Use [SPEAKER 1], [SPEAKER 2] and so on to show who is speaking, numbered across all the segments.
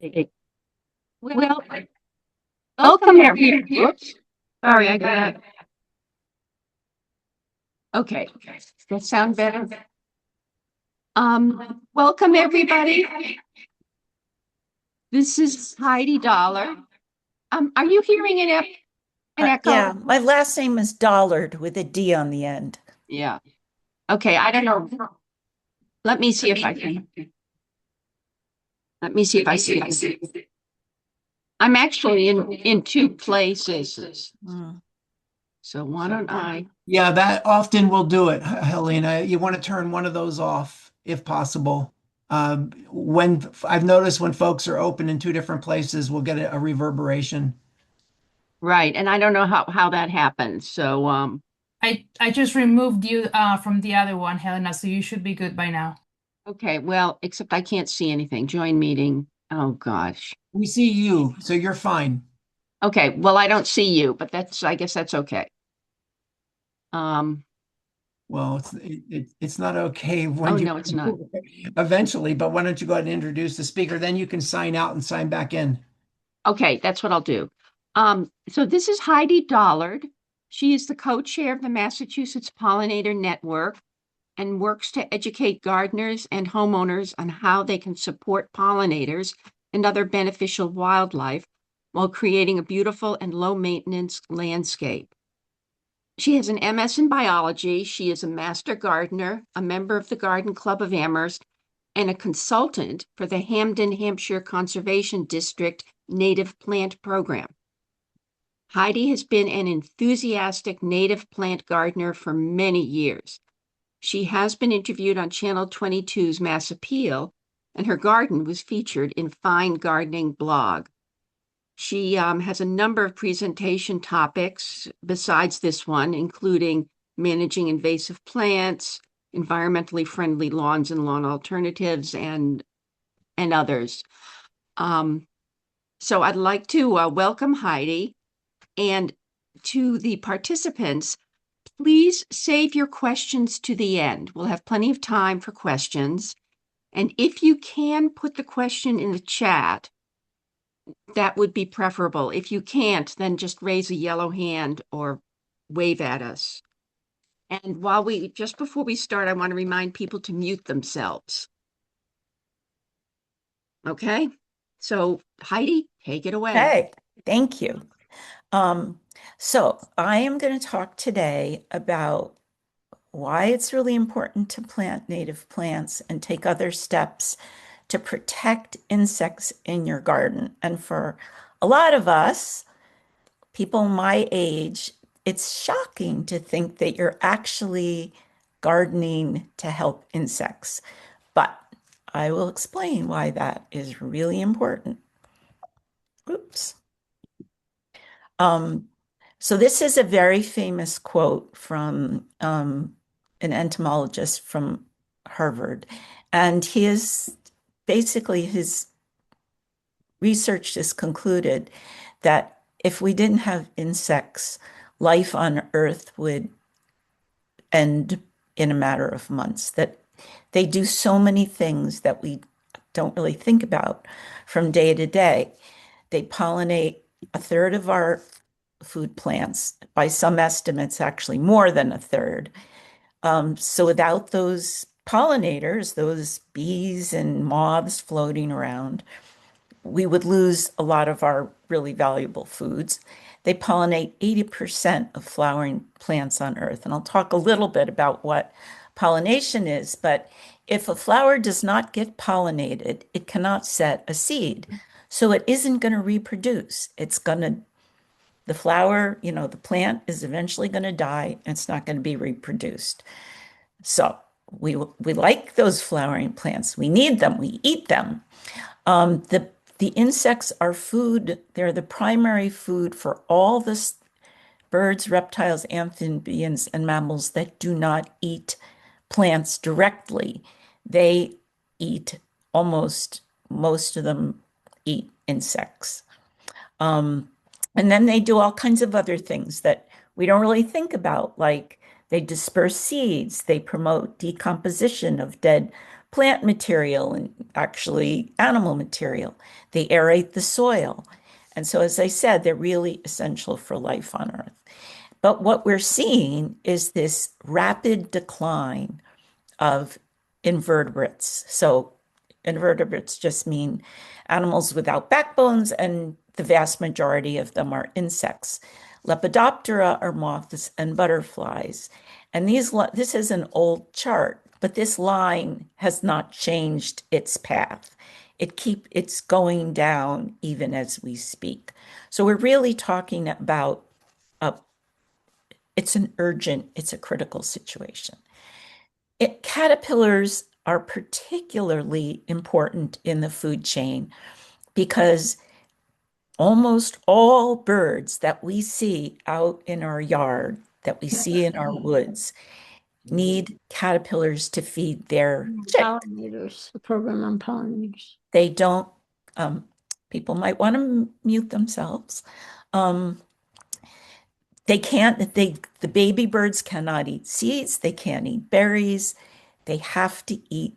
[SPEAKER 1] Okay. Well, welcome everyone. Whoops. Sorry, I got it. Okay. Does that sound better? Welcome everybody. This is Heidi Dollard. Are you hearing an
[SPEAKER 2] Yeah,
[SPEAKER 1] echo?
[SPEAKER 2] my last name is Dollard with a D on the end.
[SPEAKER 1] Yeah. Okay, I don't know. Let me see if I can. Let me see if I see. I'm actually in two places.
[SPEAKER 2] Mm.
[SPEAKER 1] So why don't I?
[SPEAKER 3] Yeah, that often will do it, Helena. You want to turn one of those off if possible. When I've noticed when folks are open in two different places, we'll get a reverberation.
[SPEAKER 1] Right, and I don't know how that happens. So
[SPEAKER 4] I just removed you from the other one, Helena, so you should be good by now.
[SPEAKER 1] okay, well, except I can't see anything. Join meeting. Oh gosh.
[SPEAKER 3] We see you, so you're fine.
[SPEAKER 1] Okay, well, I don't see you, but I guess that's okay. Um,
[SPEAKER 3] Well, it's not okay
[SPEAKER 1] oh
[SPEAKER 3] when you
[SPEAKER 1] no, it's not.
[SPEAKER 3] eventually, but why don't you go ahead and introduce the speaker? Then you can sign out and sign back in.
[SPEAKER 1] Okay, that's what I'll do. So this is Heidi Dollard. She is the co-chair of the Massachusetts Pollinator Network and works to educate gardeners and homeowners on how they can support pollinators and other beneficial wildlife while creating a beautiful and low-maintenance landscape. She has an MS in biology. She is a master gardener, a member of the Garden Club of Amherst, and a consultant for the Hamden, Hampshire Conservation District Native Plant Program. Heidi has been an enthusiastic native plant gardener for many years. She has been interviewed on Channel 22's Mass Appeal, and her garden was featured in Fine Gardening blog. She has a number of presentation topics besides this one, including managing invasive plants, environmentally friendly lawns and lawn alternatives, and others. So I'd like to welcome Heidi, and to the participants, please save your questions to the end. We'll have plenty of time for questions. And if you can put the question in the chat, that would be preferable. If you can't, then just raise a yellow hand or wave at us. And just before we start, I want to remind people to mute themselves. Okay? So Heidi, take it away.
[SPEAKER 2] Okay, thank you. Um, so I am going to talk today about why it's really important to plant native plants and take other steps to protect insects in your garden. And for a lot of us, people my age, it's shocking to think that you're actually gardening to help insects. But I will explain why that is really important. Oops. Um, so this is a very famous quote from an entomologist from Harvard. And his research has concluded that if we didn't have insects, life on Earth would end in a matter of months, that they do so many things that we don't really think about from day to day. They pollinate a third of our food plants. By some estimates, actually more than a third. So without those pollinators, those bees and moths floating around, we would lose a lot of our really valuable foods. They pollinate 80% of flowering plants on Earth. And I'll talk a little bit about what pollination is, but if a flower does not get pollinated, it cannot set a seed. So it isn't going to reproduce. The flower, the plant is eventually going to die and it's not going to be reproduced. So we like those flowering plants. We need them. We eat them. The insects are food. They're the primary food for all the birds, reptiles, amphibians, and mammals that do not eat plants directly. They eat most of them eat insects. And then they do all kinds of other things that we don't really think about, like they disperse seeds, they promote decomposition of dead plant material and actually animal material. They aerate the soil. And so, as I said, they're really essential for life on Earth. But what we're seeing is this rapid decline of invertebrates. So invertebrates just mean animals without backbones, and the vast majority of them are insects. Lepidoptera are moths and butterflies. And this is an old chart, but this line has not changed its path. It's going down even as we speak. So we're really talking about it's a critical situation. Caterpillars are particularly important in the food chain because almost all birds that we see out in our yard, that we see in our woods, need caterpillars to feed their chicks.
[SPEAKER 5] Pollinators, the program on pollinators.
[SPEAKER 2] They don't, people might want to mute themselves. The baby birds cannot eat seeds, they can't eat berries, they have to eat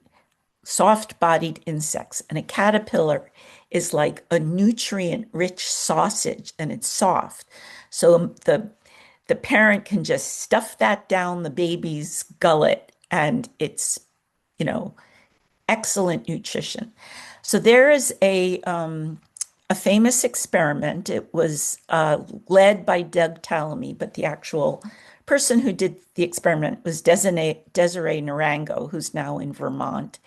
[SPEAKER 2] soft-bodied insects. And a caterpillar is like a nutrient-rich sausage, and it's soft. So the parent can just stuff that down the baby's gullet, and it's, excellent nutrition. So there is a famous experiment. It was led by Doug Tallamy, but the actual person who did the experiment was Desiree Narango, who's now in Vermont.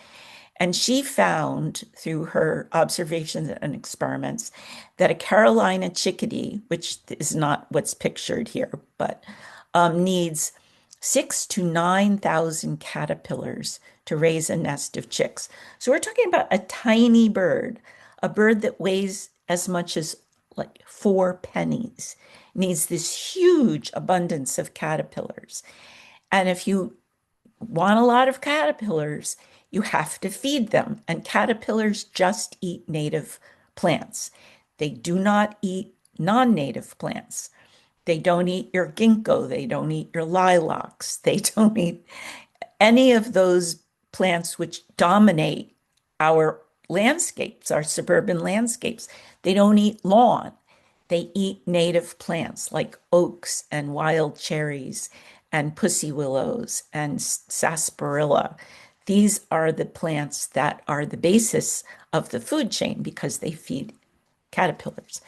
[SPEAKER 2] And she found through her observations and experiments that a Carolina chickadee, which is not what's pictured here, but needs 6,000 to 9,000 caterpillars to raise a nest of chicks. So we're talking about a tiny bird, a bird that weighs as much as like 4 pennies, needs this huge abundance of caterpillars. And if you want a lot of caterpillars, you have to feed them. And caterpillars just eat native plants. They do not eat non-native plants. They don't eat your ginkgo. They don't eat your lilacs. They don't eat any of those plants which dominate our landscapes, our suburban landscapes. They don't eat lawn. They eat native plants like oaks and wild cherries and pussy willows and sarsaparilla. These are the plants that are the basis of the food chain because they feed caterpillars.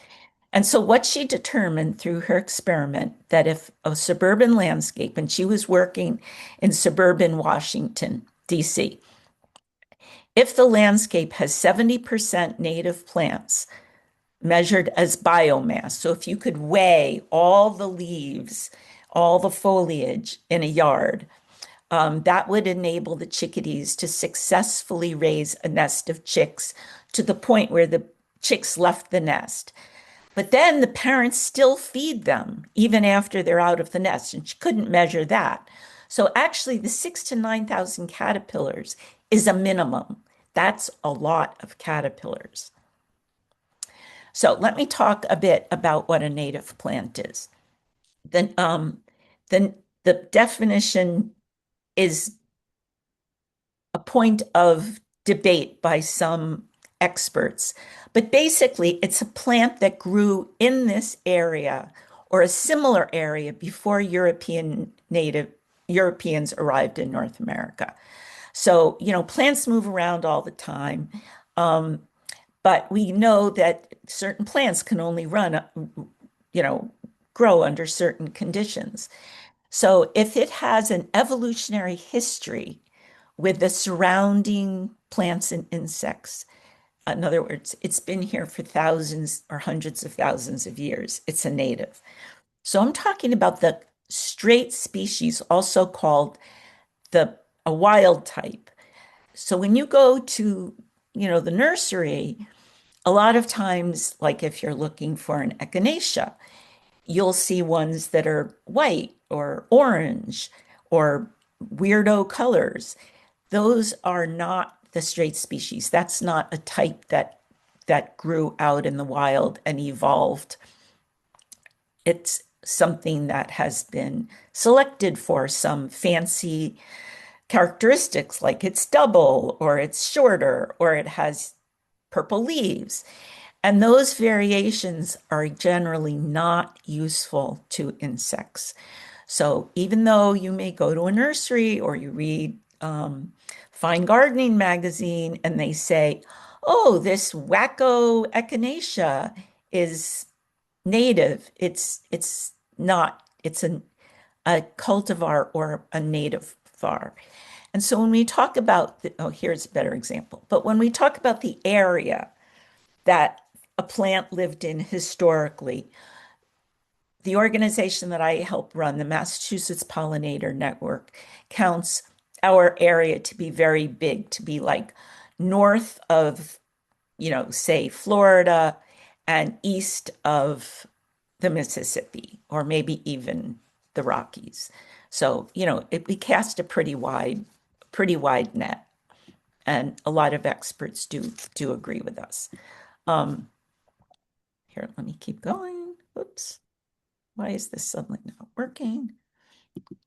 [SPEAKER 2] And so what she determined through her experiment, that if a suburban landscape, and she was working in suburban Washington, D.C., if the landscape has 70% native plants measured as biomass, so if you could weigh all the leaves, all the foliage in a yard, that would enable the chickadees to successfully raise a nest of chicks to the point where the chicks left the nest. But then the parents still feed them even after they're out of the nest, and she couldn't measure that. So actually the 6,000 to 9,000 caterpillars is a minimum. That's a lot of caterpillars. So let me talk a bit about what a native plant is. Then the definition is a point of debate by some experts. But basically, it's a plant that grew in this area or a similar area before Europeans arrived in North America. So, plants move around all the time. But we know that certain plants can only grow under certain conditions. So if it has an evolutionary history with the surrounding plants and insects, in other words, it's been here for thousands or hundreds of thousands of years, it's a native. So I'm talking about the straight species, also called a wild type. So when you go to, the nursery, a lot of times, like if you're looking for an echinacea, you'll see ones that are white or orange or weirdo colors. Those are not the straight species. That's not a type that grew out in the wild and evolved. It's something that has been selected for some fancy characteristics like it's double or it's shorter or it has purple leaves. And those variations are generally not useful to insects. So even though you may go to a nursery or you read Fine Gardening magazine and they say, oh, this wacko echinacea is native. It's not. It's a cultivar or a native var. And so when we talk about, here's a better example. But when we talk about the area that a plant lived in historically, the organization that I help run, the Massachusetts Pollinator Network, counts our area to be very big, to be like north of, say Florida and east of the Mississippi, or maybe even the Rockies. So, we cast a pretty wide net, and a lot of experts do agree with us. Here, let me keep going. Oops. Why is this suddenly not working?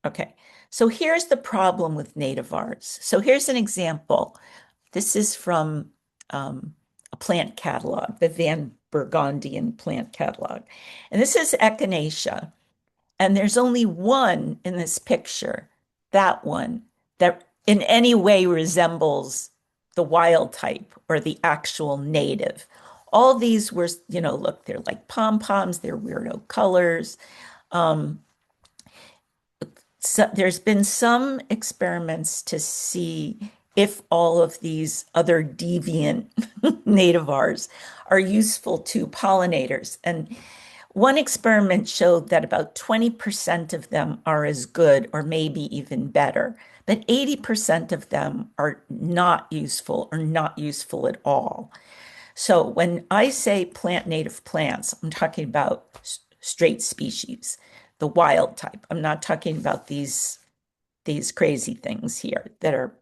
[SPEAKER 2] Okay, so here's the problem with nativars. So here's an example. This is from a plant catalog, the Van Burgondian plant catalog. And this is echinacea. And there's only one in this picture, that one, that in any way resembles the wild type or the actual native. All these were, look, they're like pom-poms, they're weirdo colors. So there's been some experiments to see if all of these other deviant nativars are useful to pollinators. And one experiment showed that about 20% of them are as good or maybe even better, but 80% of them are not useful or not useful at all. So when I say plant native plants, I'm talking about straight species, the wild type. I'm not talking about these crazy things here that are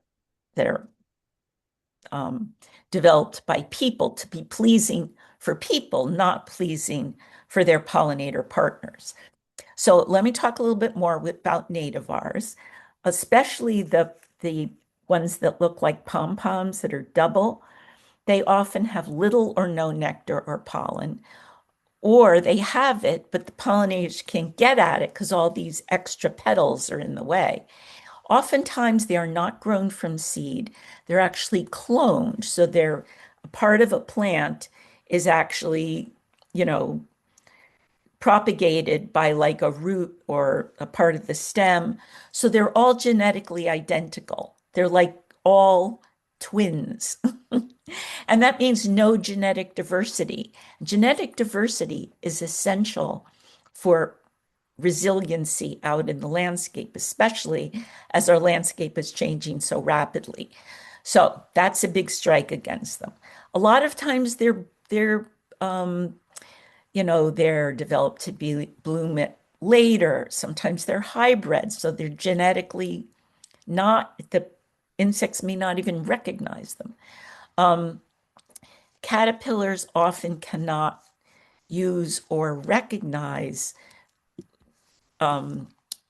[SPEAKER 2] developed by people to be pleasing for people, not pleasing for their pollinator partners. So let me talk a little bit more about nativars, especially the ones that look like pom-poms that are double. They often have little or no nectar or pollen, or they have it, but the pollinators can't get at it because all these extra petals are in the way. Oftentimes, they are not grown from seed. They're actually cloned. So they're a part of a plant is actually, propagated by like a root or a part of the stem. So they're all genetically identical. They're like all twins. And that means no genetic diversity. Genetic diversity is essential for resiliency out in the landscape, especially as our landscape is changing so rapidly. So that's a big strike against them. A lot of times they're developed to be bloom later. Sometimes they're hybrids, so they're genetically not, the insects may not even recognize them. Caterpillars often cannot use or recognize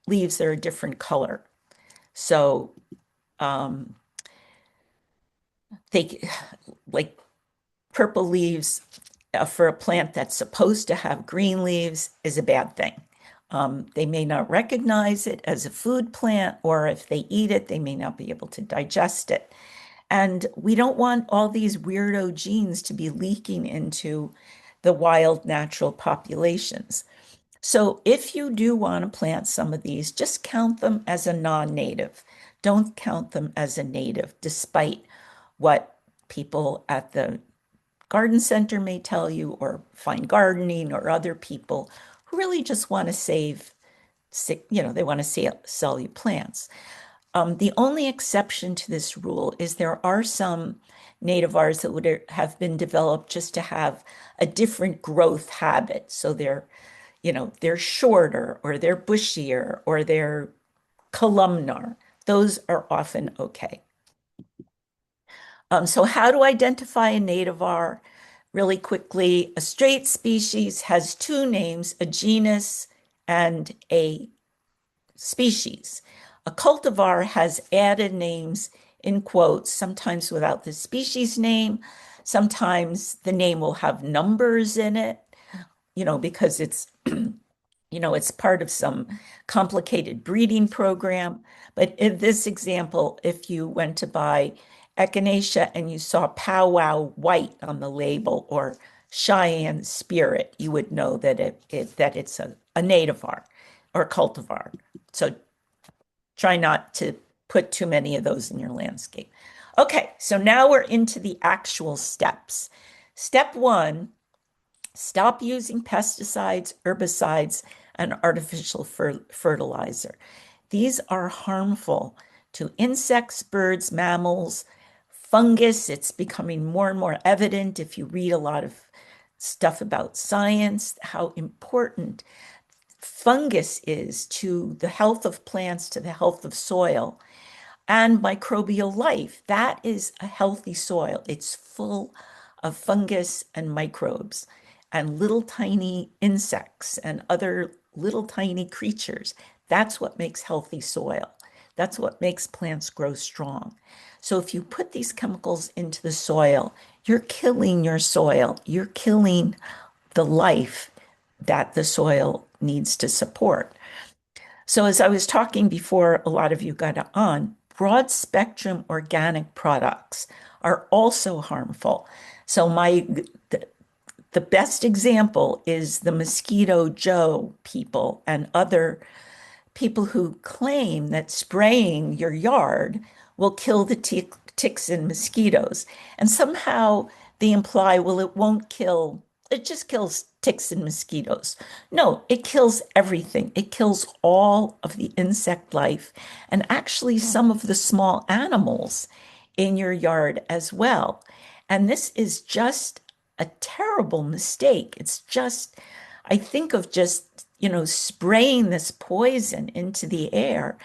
[SPEAKER 2] leaves that are a different color. So they, like purple leaves for a plant that's supposed to have green leaves is a bad thing. They may not recognize it as a food plant, or if they eat it, they may not be able to digest it. And we don't want all these weirdo genes to be leaking into the wild natural populations. So if you do want to plant some of these, just count them as a non-native. Don't count them as a native, despite what people at the garden center may tell you, or Fine Gardening, or other people who really just want to save, they want to sell you plants. The only exception to this rule is there are some nativars that would have been developed just to have a different growth habit. So they're shorter, or they're bushier, or they're columnar. Those are often okay. So how to identify a nativar? Really quickly, a straight species has two names, a genus and a species. A cultivar has added names in quotes, sometimes without the species name. Sometimes the name will have numbers in it, because it's, it's part of some complicated breeding program. But in this example, if you went to buy Echinacea and you saw Powwow White on the label or Cheyenne Spirit, you would know that it's a nativar or cultivar. So try not to put too many of those in your landscape. Okay, so now we're into the actual steps. Step 1, stop using pesticides, herbicides, and artificial fertilizer. These are harmful to insects, birds, mammals, fungus. It's becoming more and more evident if you read a lot of stuff about science, how important fungus is to the health of plants, to the health of soil, and microbial life. That is a healthy soil. It's full of fungus and microbes and little tiny insects and other little tiny creatures. That's what makes healthy soil. That's what makes plants grow strong. So if you put these chemicals into the soil, you're killing your soil. You're killing the life that the soil needs to support. So as I was talking before, a lot of you got on, broad spectrum organic products are also harmful. So the best example is the Mosquito Joe people and other people who claim that spraying your yard will kill the ticks and mosquitoes. And somehow they imply, well, it just kills ticks and mosquitoes. No, it kills everything. It kills all of the insect life and actually some of the small animals in your yard as well. And this is just a terrible mistake. It's just, I think of just, spraying this poison into the air,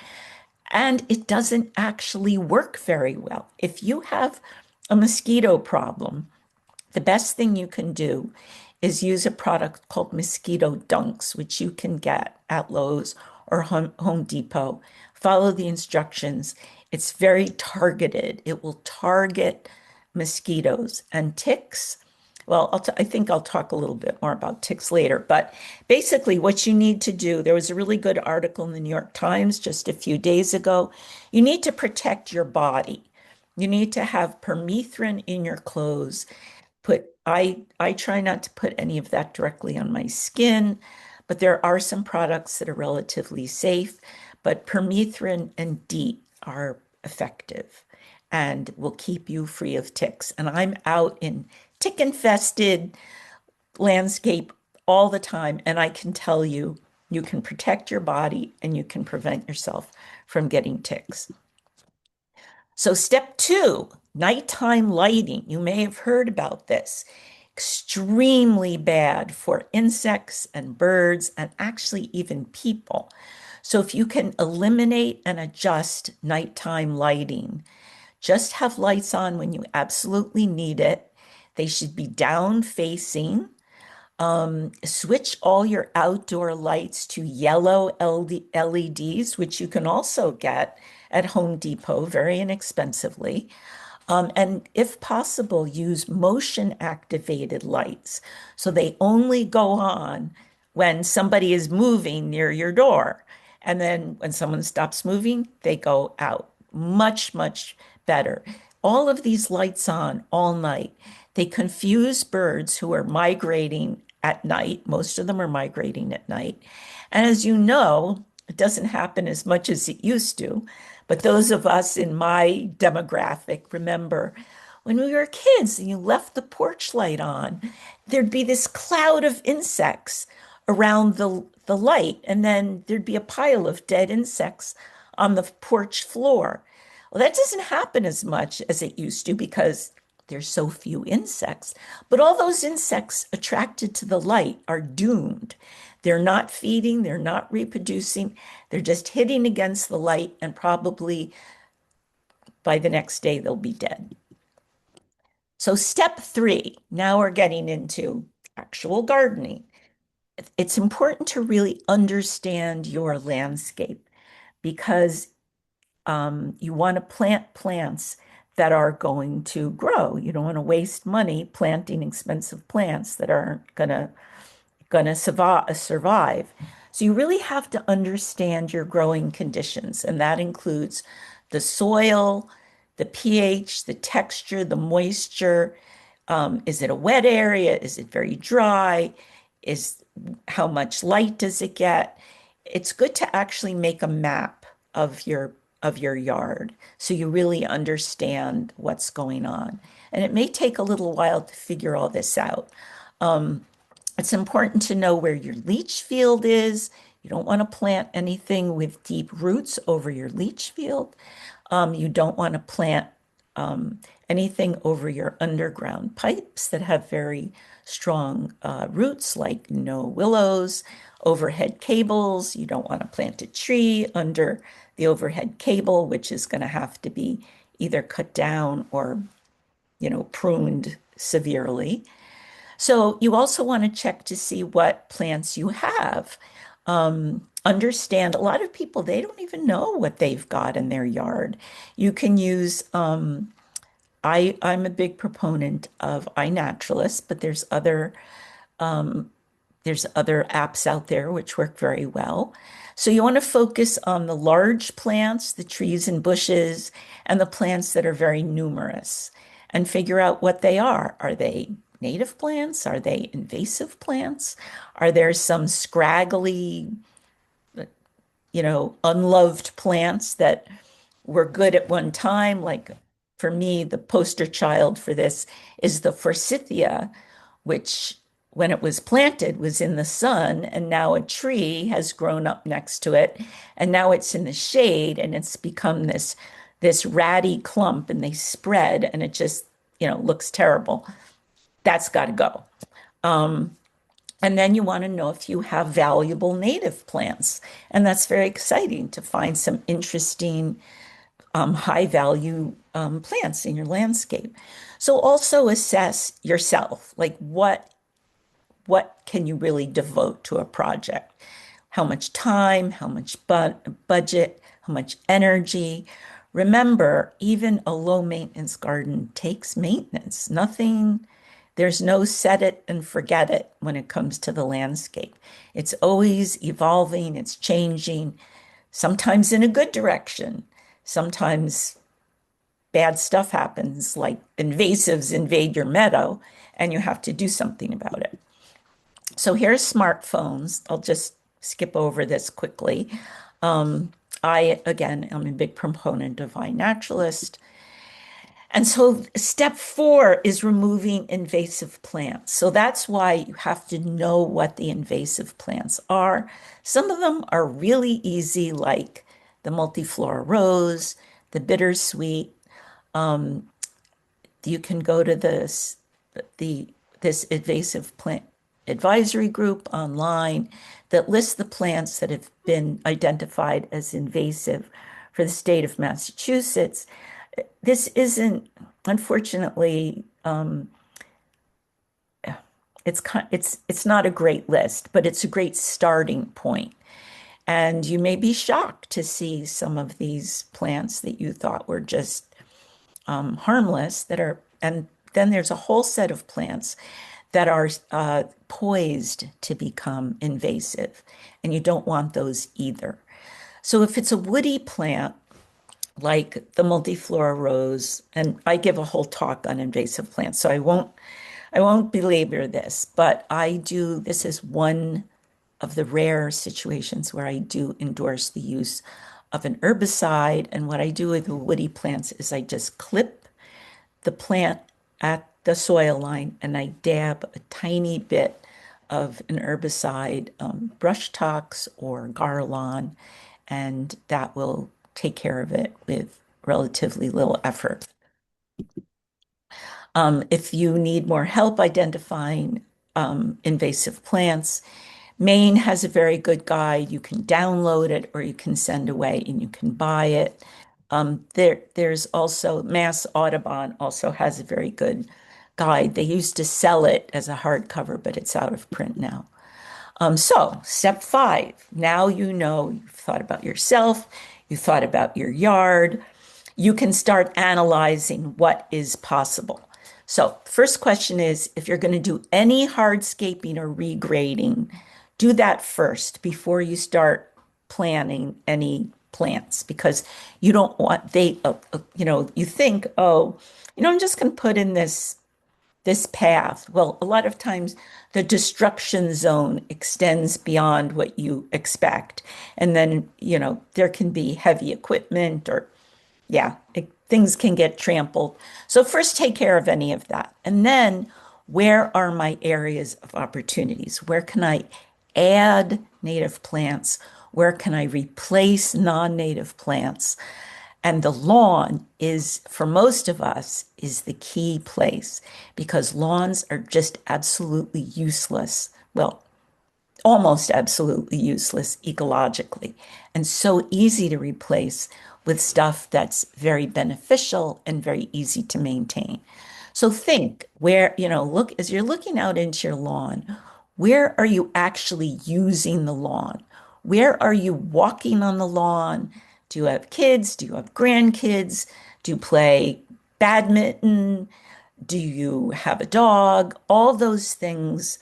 [SPEAKER 2] and it doesn't actually work very well. If you have a mosquito problem, the best thing you can do is use a product called Mosquito Dunks, which you can get at Lowe's or Home Depot. Follow the instructions. It's very targeted. It will target mosquitoes and ticks. Well, I think I'll talk a little bit more about ticks later, but basically what you need to do, there was a really good article in the New York Times just a few days ago. You need to protect your body. You need to have permethrin in your clothes. I try not to put any of that directly on my skin, but there are some products that are relatively safe, but permethrin and DEET are effective and will keep you free of ticks. And I'm out in tick-infested landscape all the time, and I can tell you, you can protect your body and you can prevent yourself from getting ticks. So step 2, nighttime lighting. You may have heard about this. Extremely bad for insects and birds and actually even people. So if you can eliminate and adjust nighttime lighting, just have lights on when you absolutely need it. They should be down facing. Switch all your outdoor lights to yellow LEDs, which you can also get at Home Depot very inexpensively. And if possible, use motion activated lights. So they only go on when somebody is moving near your door. And then when someone stops moving, they go out. Much, much better. All of these lights on all night. They confuse birds who are migrating at night. Most of them are migrating at night. And as you know, it doesn't happen as much as it used to. But those of us in my demographic remember when we were kids and you left the porch light on, there'd be this cloud of insects around the light, and then there'd be a pile of dead insects on the porch floor. Well, that doesn't happen as much as it used to because there's so few insects. But all those insects attracted to the light are doomed. They're not feeding, they're not reproducing, they're just hitting against the light, and probably by the next day they'll be dead. So step 3, now we're getting into actual gardening. It's important to really understand your landscape because You want to plant plants that are going to grow. You don't want to waste money planting expensive plants that aren't gonna survive. So you really have to understand your growing conditions, and that includes the soil, the pH, the texture, the moisture. Is it a wet area? Is it very dry? Is how much light does it get? It's good to actually make a map of your yard so you really understand what's going on. And it may take a little while to figure all this out. It's important to know where your leach field is. You don't want to plant anything with deep roots over your leach field. You don't want to plant anything over your underground pipes that have very strong roots, like willows, overhead cables. You don't want to plant a tree under the overhead cable, which is going to have to be either cut down or, pruned severely. So you also want to check to see what plants you have. Understand a lot of people, they don't even know what they've got in their yard. You can use, I'm a big proponent of iNaturalist, but there's other apps out there which work very well. So you want to focus on the large plants, the trees and bushes, and the plants that are very numerous, and figure out what they are. Are they native plants? Are they invasive plants? Are there some scraggly, unloved plants that were good at one time? Like for me, the poster child for this is the forsythia, which when it was planted was in the sun, and now a tree has grown up next to it, and now it's in the shade, and it's become this ratty clump, and they spread, and it just, looks terrible. That's got to go. And then you want to know if you have valuable native plants. And that's very exciting to find some interesting high value plants in your landscape. So also assess yourself, like what can you really devote to a project? How much time, how much budget, how much energy? Remember, even a low maintenance garden takes maintenance. There's no set it and forget it when it comes to the landscape. It's always evolving, it's changing, sometimes in a good direction. Sometimes bad stuff happens, like invasives invade your meadow, and you have to do something about it. So here's smartphones. I'll just skip over this quickly. Again, I'm a big proponent of iNaturalist. And so step 4 is removing invasive plants. So that's why you have to know what the invasive plants are. Some of them are really easy, like the multiflora rose, the bittersweet. You can go to this invasive plant advisory group online that lists the plants that have been identified as invasive for the state of Massachusetts. This isn't, unfortunately, it's not a great list, but it's a great starting point. And you may be shocked to see some of these plants that you thought were just harmless and then there's a whole set of plants that are poised to become invasive, and you don't want those either. So if it's a woody plant, like the multiflora rose, and I give a whole talk on invasive plants, so I won't belabor this, but this is one of the rare situations where I do endorse the use of an herbicide. And what I do with the woody plants is I just clip the plant at the soil line and I dab a tiny bit of an herbicide, brush tox or Garlon, and that will take care of it with relatively little effort. If you need more help identifying invasive plants, Maine has a very good guide. You can download it or you can send away and you can buy it. There's also Mass Audubon also has a very good guide. They used to sell it as a hardcover, but it's out of print now. So step 5, now you've thought about yourself, you thought about your yard, you can start analyzing what is possible. So, first question is, if you're going to do any hardscaping or regrading, do that first before you start planting any plants, because you don't want you think, oh, I'm just going to put in this path. Well, a lot of times the destruction zone extends beyond what you expect. And then, there can be heavy equipment or, yeah, things can get trampled. So first take care of any of that. And then where are my areas of opportunities? Where can I add native plants? Where can I replace non-native plants? And the lawn is, for most of us, is the key place because lawns are just absolutely useless. Well, almost absolutely useless ecologically, and so easy to replace with stuff that's very beneficial and very easy to maintain. So think where, look, as you're looking out into your lawn, where are you actually using the lawn? Where are you walking on the lawn? Do you have kids? Do you have grandkids? Do you play badminton? Do you have a dog? All those things,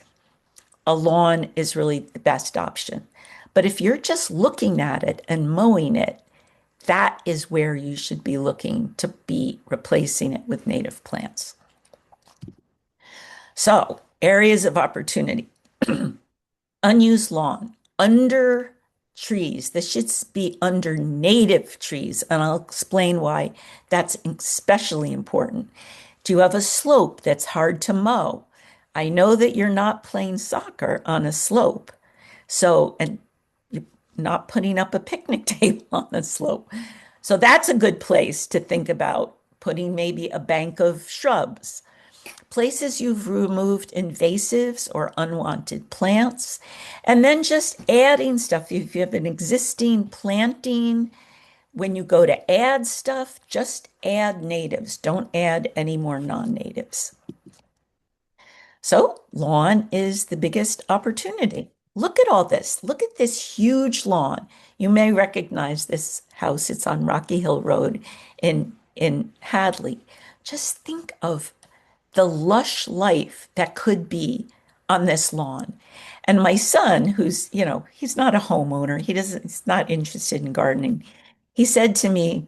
[SPEAKER 2] a lawn is really the best option. But if you're just looking at it and mowing it, that is where you should be looking to be replacing it with native plants. So, areas of opportunity. Unused lawn, under trees. This should be under native trees, and I'll explain why that's especially important. Do you have a slope that's hard to mow? I know that you're not playing soccer on a slope, and you're not putting up a picnic table on a slope. So that's a good place to think about putting maybe a bank of shrubs. Places you've removed invasives or unwanted plants, and then just adding stuff. If you have an existing planting, when you go to add stuff, just add natives. Don't add any more non-natives. So lawn is the biggest opportunity. Look at all this. Look at this huge lawn. You may recognize this house. It's on Rocky Hill Road in Hadley. Just think of the lush life that could be on this lawn. And my son, who's, he's not a homeowner, he's not interested in gardening. He said to me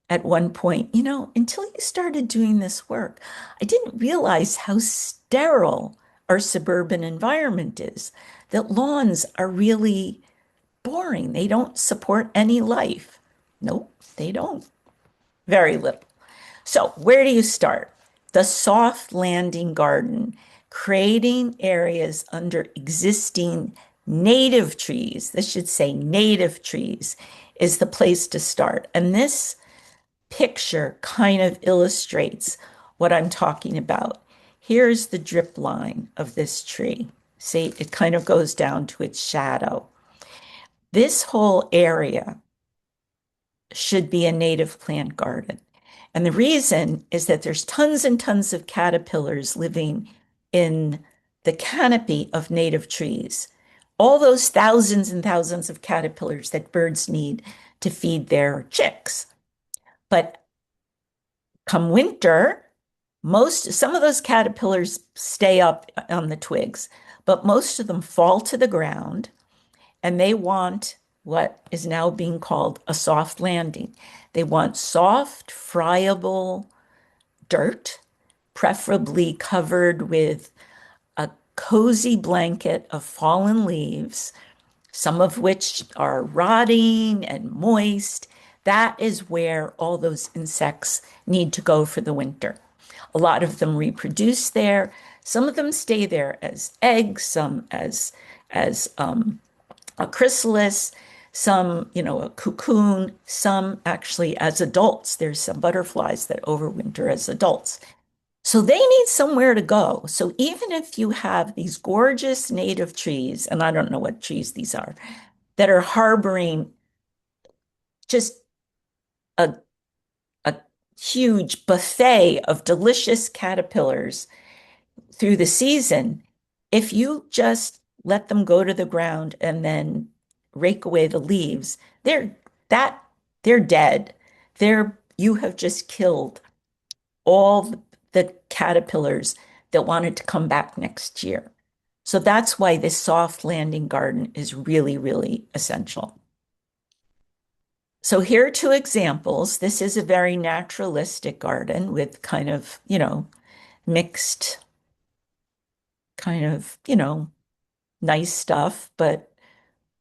[SPEAKER 2] at one point, until you started doing this work, I didn't realize how sterile our suburban environment is, that lawns are really boring. They don't support any life. Nope, they don't. Very little. So where do you start? The soft landing garden, creating areas under existing native trees. This should say native trees is the place to start. And this picture kind of illustrates what I'm talking about. Here's the drip line of this tree. See, it kind of goes down to its shadow. This whole area should be a native plant garden. And the reason is that there's tons and tons of caterpillars living in the canopy of native trees. All those thousands and thousands of caterpillars that birds need to feed their chicks. But come winter, some of those caterpillars stay up on the twigs, but most of them fall to the ground, and they want what is now being called a soft landing. They want soft, friable dirt, preferably covered with a cozy blanket of fallen leaves, some of which are rotting and moist. That is where all those insects need to go for the winter. A lot of them reproduce there. Some of them stay there as eggs, some as a chrysalis, some, a cocoon, some actually as adults. There's some butterflies that overwinter as adults. So they need somewhere to go. So even if you have these gorgeous native trees, and I don't know what trees these are, that are harboring just a huge buffet of delicious caterpillars through the season, if you just let them go to the ground and then rake away the leaves, that They're dead. You have just killed all the caterpillars that wanted to come back next year. So that's why this soft landing garden is really, really essential. So here are two examples. This is a very naturalistic garden with kind of, mixed kind of, nice stuff, but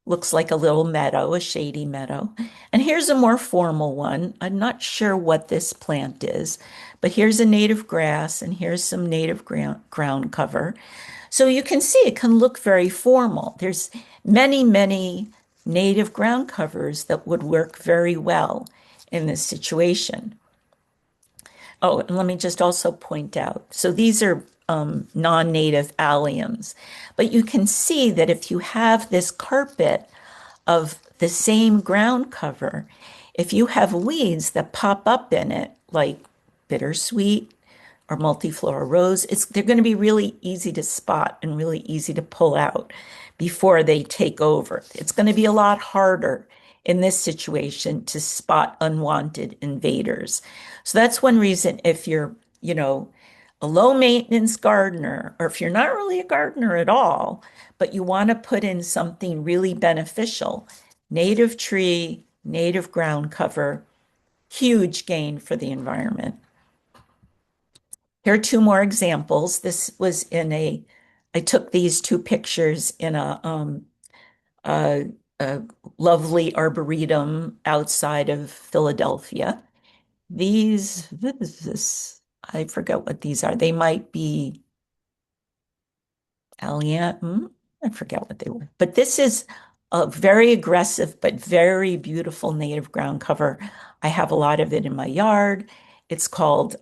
[SPEAKER 2] looks like a little meadow, a shady meadow. And here's a more formal one. I'm not sure what this plant is, but here's a native grass and here's some native ground cover. So you can see it can look very formal. There's many, many native ground covers that would work very well in this situation. Oh, and let me just also point out, so these are non-native alliums, but you can see that if you have this carpet of the same ground cover, if you have weeds that pop up in it, like bittersweet or multiflora rose, they're going to be really easy to spot and really easy to pull out before they take over. It's going to be a lot harder in this situation to spot unwanted invaders. So that's one reason if you're, a low maintenance gardener, or if you're not really a gardener at all, but you want to put in something really beneficial, native tree, native ground cover, huge gain for the environment. Here are two more examples. This was I took these two pictures in a lovely arboretum outside of Philadelphia. I forget what these are. They might be allium. I forget what they were. But this is a very aggressive but very beautiful native ground cover. I have a lot of it in my yard. It's called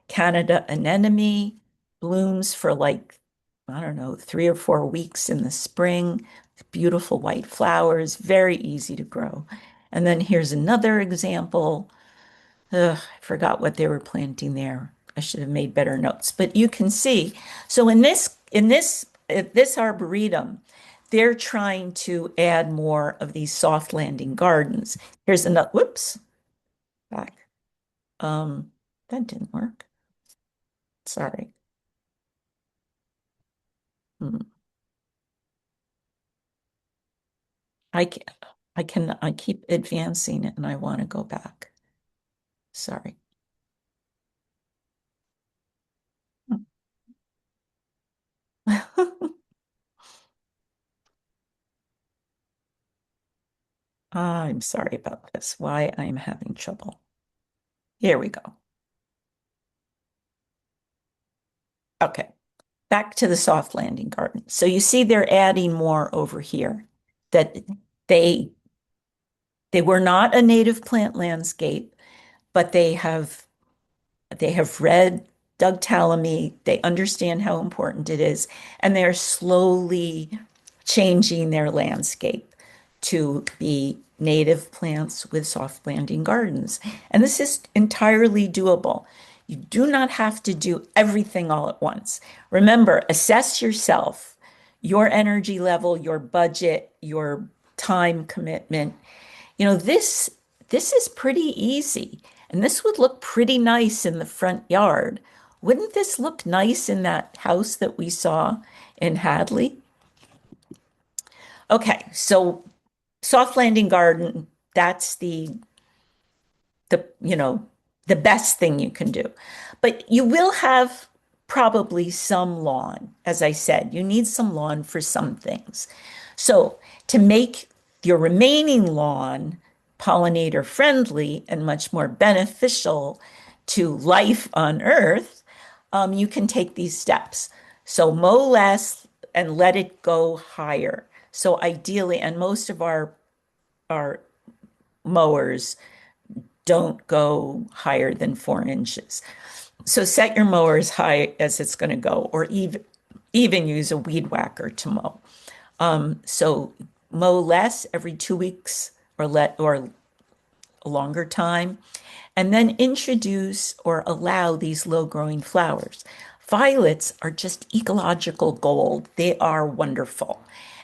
[SPEAKER 2] Canada anemone. Blooms for like, I don't know, 3 or 4 weeks in the spring. Beautiful white flowers, very easy to grow. And then here's another example. I forgot what they were planting there. I should have made better notes, but you can see. So in this arboretum, they're trying to add more of these soft landing gardens. Here's another, whoops, back. That didn't work. Sorry. Hmm. I keep advancing it and I want to go back. Sorry. I'm sorry about this, why I'm having trouble. Here we go. Okay, back to the soft landing garden. So you see they're adding more over here that they were not a native plant landscape, but they have read Doug Tallamy, they understand how important it is, and they're slowly changing their landscape to be native plants with soft landing gardens. And this is entirely doable. You do not have to do everything all at once. Remember, assess yourself, your energy level, your budget, your time commitment. This is pretty easy. And this would look pretty nice in the front yard. Wouldn't this look nice in that house that we saw in Hadley? Okay, so soft landing garden, that's the best thing you can do. But you will have probably some lawn. As I said, you need some lawn for some things. So to make your remaining lawn pollinator friendly and much more beneficial to life on Earth, you can take these steps. So mow less and let it go higher. So ideally, and most of our mowers don't go higher than 4 inches. So set your mower as high as it's going to go, or even use a weed whacker to mow. So mow less every 2 weeks or a longer time, and then introduce or allow these low-growing flowers. Violets are just ecological gold. They are wonderful.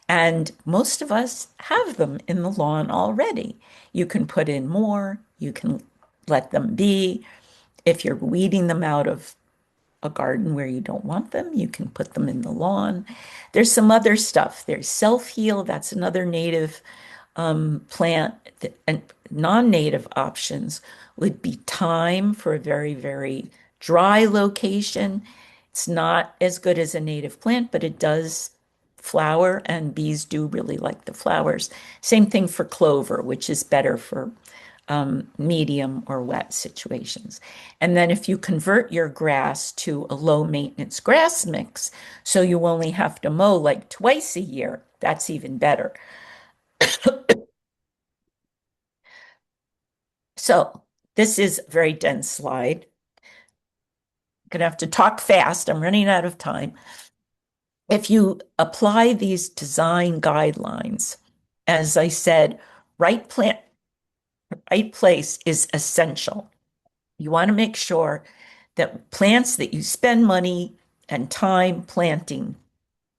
[SPEAKER 2] And most of us have them in the lawn already. You can put in more, you can let them be. If you're weeding them out of a garden where you don't want them, you can put them in the lawn. There's some other stuff. There's self-heal, that's another native plant. And non-native options would be thyme for a very, very dry location. It's not as good as a native plant, but it does flower, and bees do really like the flowers. Same thing for clover, which is better for medium or wet situations. And then if you convert your grass to a low maintenance grass mix, so you only have to mow like twice a year, that's even better. So this is a very dense slide. I'm gonna have to talk fast. I'm running out of time. If you apply these design guidelines, as I said, right plant, right place is essential. You want to make sure that plants that you spend money and time planting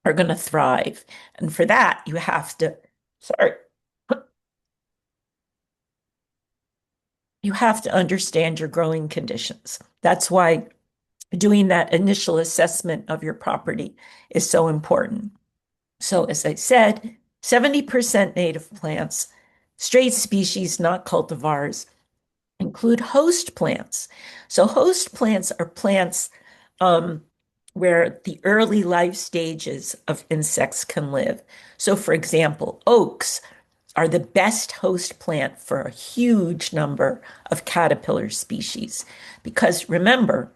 [SPEAKER 2] are going to thrive. And for that, you have to, sorry, you have to understand your growing conditions. That's why doing that initial assessment of your property is so important. So as I said, 70% native plants, straight species, not cultivars, include host plants. So host plants are plants where the early life stages of insects can live. So for example, oaks are the best host plant for a huge number of caterpillar species. Because remember,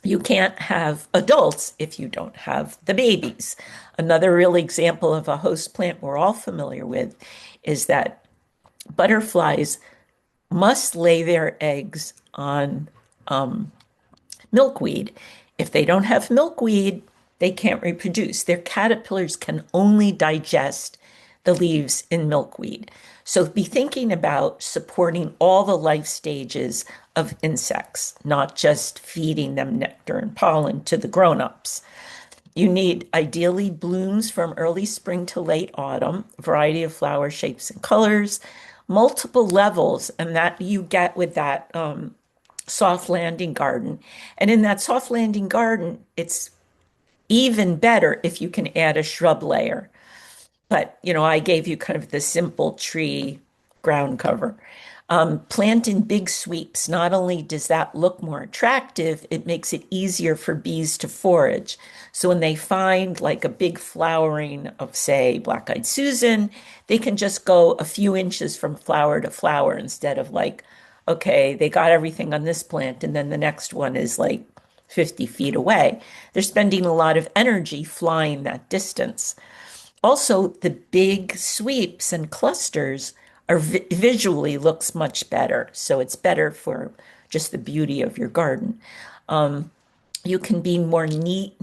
[SPEAKER 2] you can't have adults if you don't have the babies. Another real example of a host plant we're all familiar with is that butterflies must lay their eggs on milkweed. If they don't have milkweed, they can't reproduce. Their caterpillars can only digest the leaves in milkweed. So be thinking about supporting all the life stages of insects, not just feeding them nectar and pollen to the grown-ups. You need ideally blooms from early spring to late autumn, a variety of flower shapes and colors, multiple levels, and that you get with that soft landing garden. And in that soft landing garden, it's even better if you can add a shrub layer. But, you know, I gave you kind of the simple tree ground cover. Plant in big sweeps. Not only does that look more attractive, it makes it easier for bees to forage. So when they find like a big flowering of, say, black-eyed Susan, they can just go a few inches from flower to flower instead of like, okay, they got everything on this plant and then the next one is like 50 feet away. They're spending a lot of energy flying that distance. Also, the big sweeps and clusters are visually looks much better. So it's better for just the beauty of your garden. You can be more neat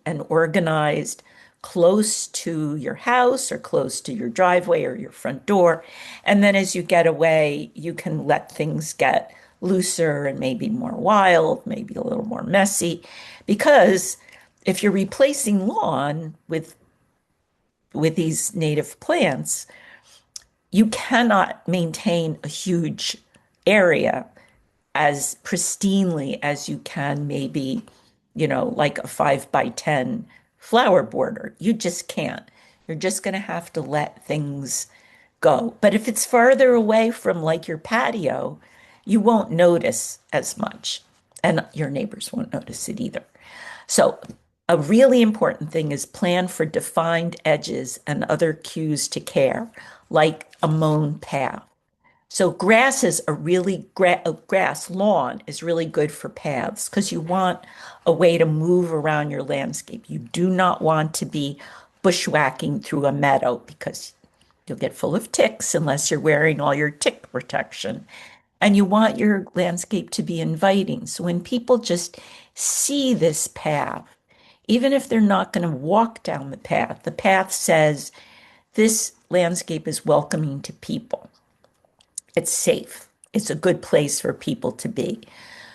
[SPEAKER 2] and organized close to your house or close to your driveway or your front door. And then as you get away, you can let things get looser and maybe more wild, maybe a little more messy. Because if you're replacing lawn with these native plants, you cannot maintain a huge area as pristinely as you can maybe, you know, like a 5 by 10 flower border. You just can't. You're just going to have to let things go. But if it's farther away from like your patio, you won't notice as much, and your neighbors won't notice it either. So a really important thing is plan for defined edges and other cues to care, like a mown path. So grass lawn is really good for paths because you want a way to move around your landscape. You do not want to be bushwhacking through a meadow because you'll get full of ticks unless you're wearing all your tick protection. And you want your landscape to be inviting. So when people just see this path, even if they're not going to walk down the path says this landscape is welcoming to people. It's safe. It's a good place for people to be.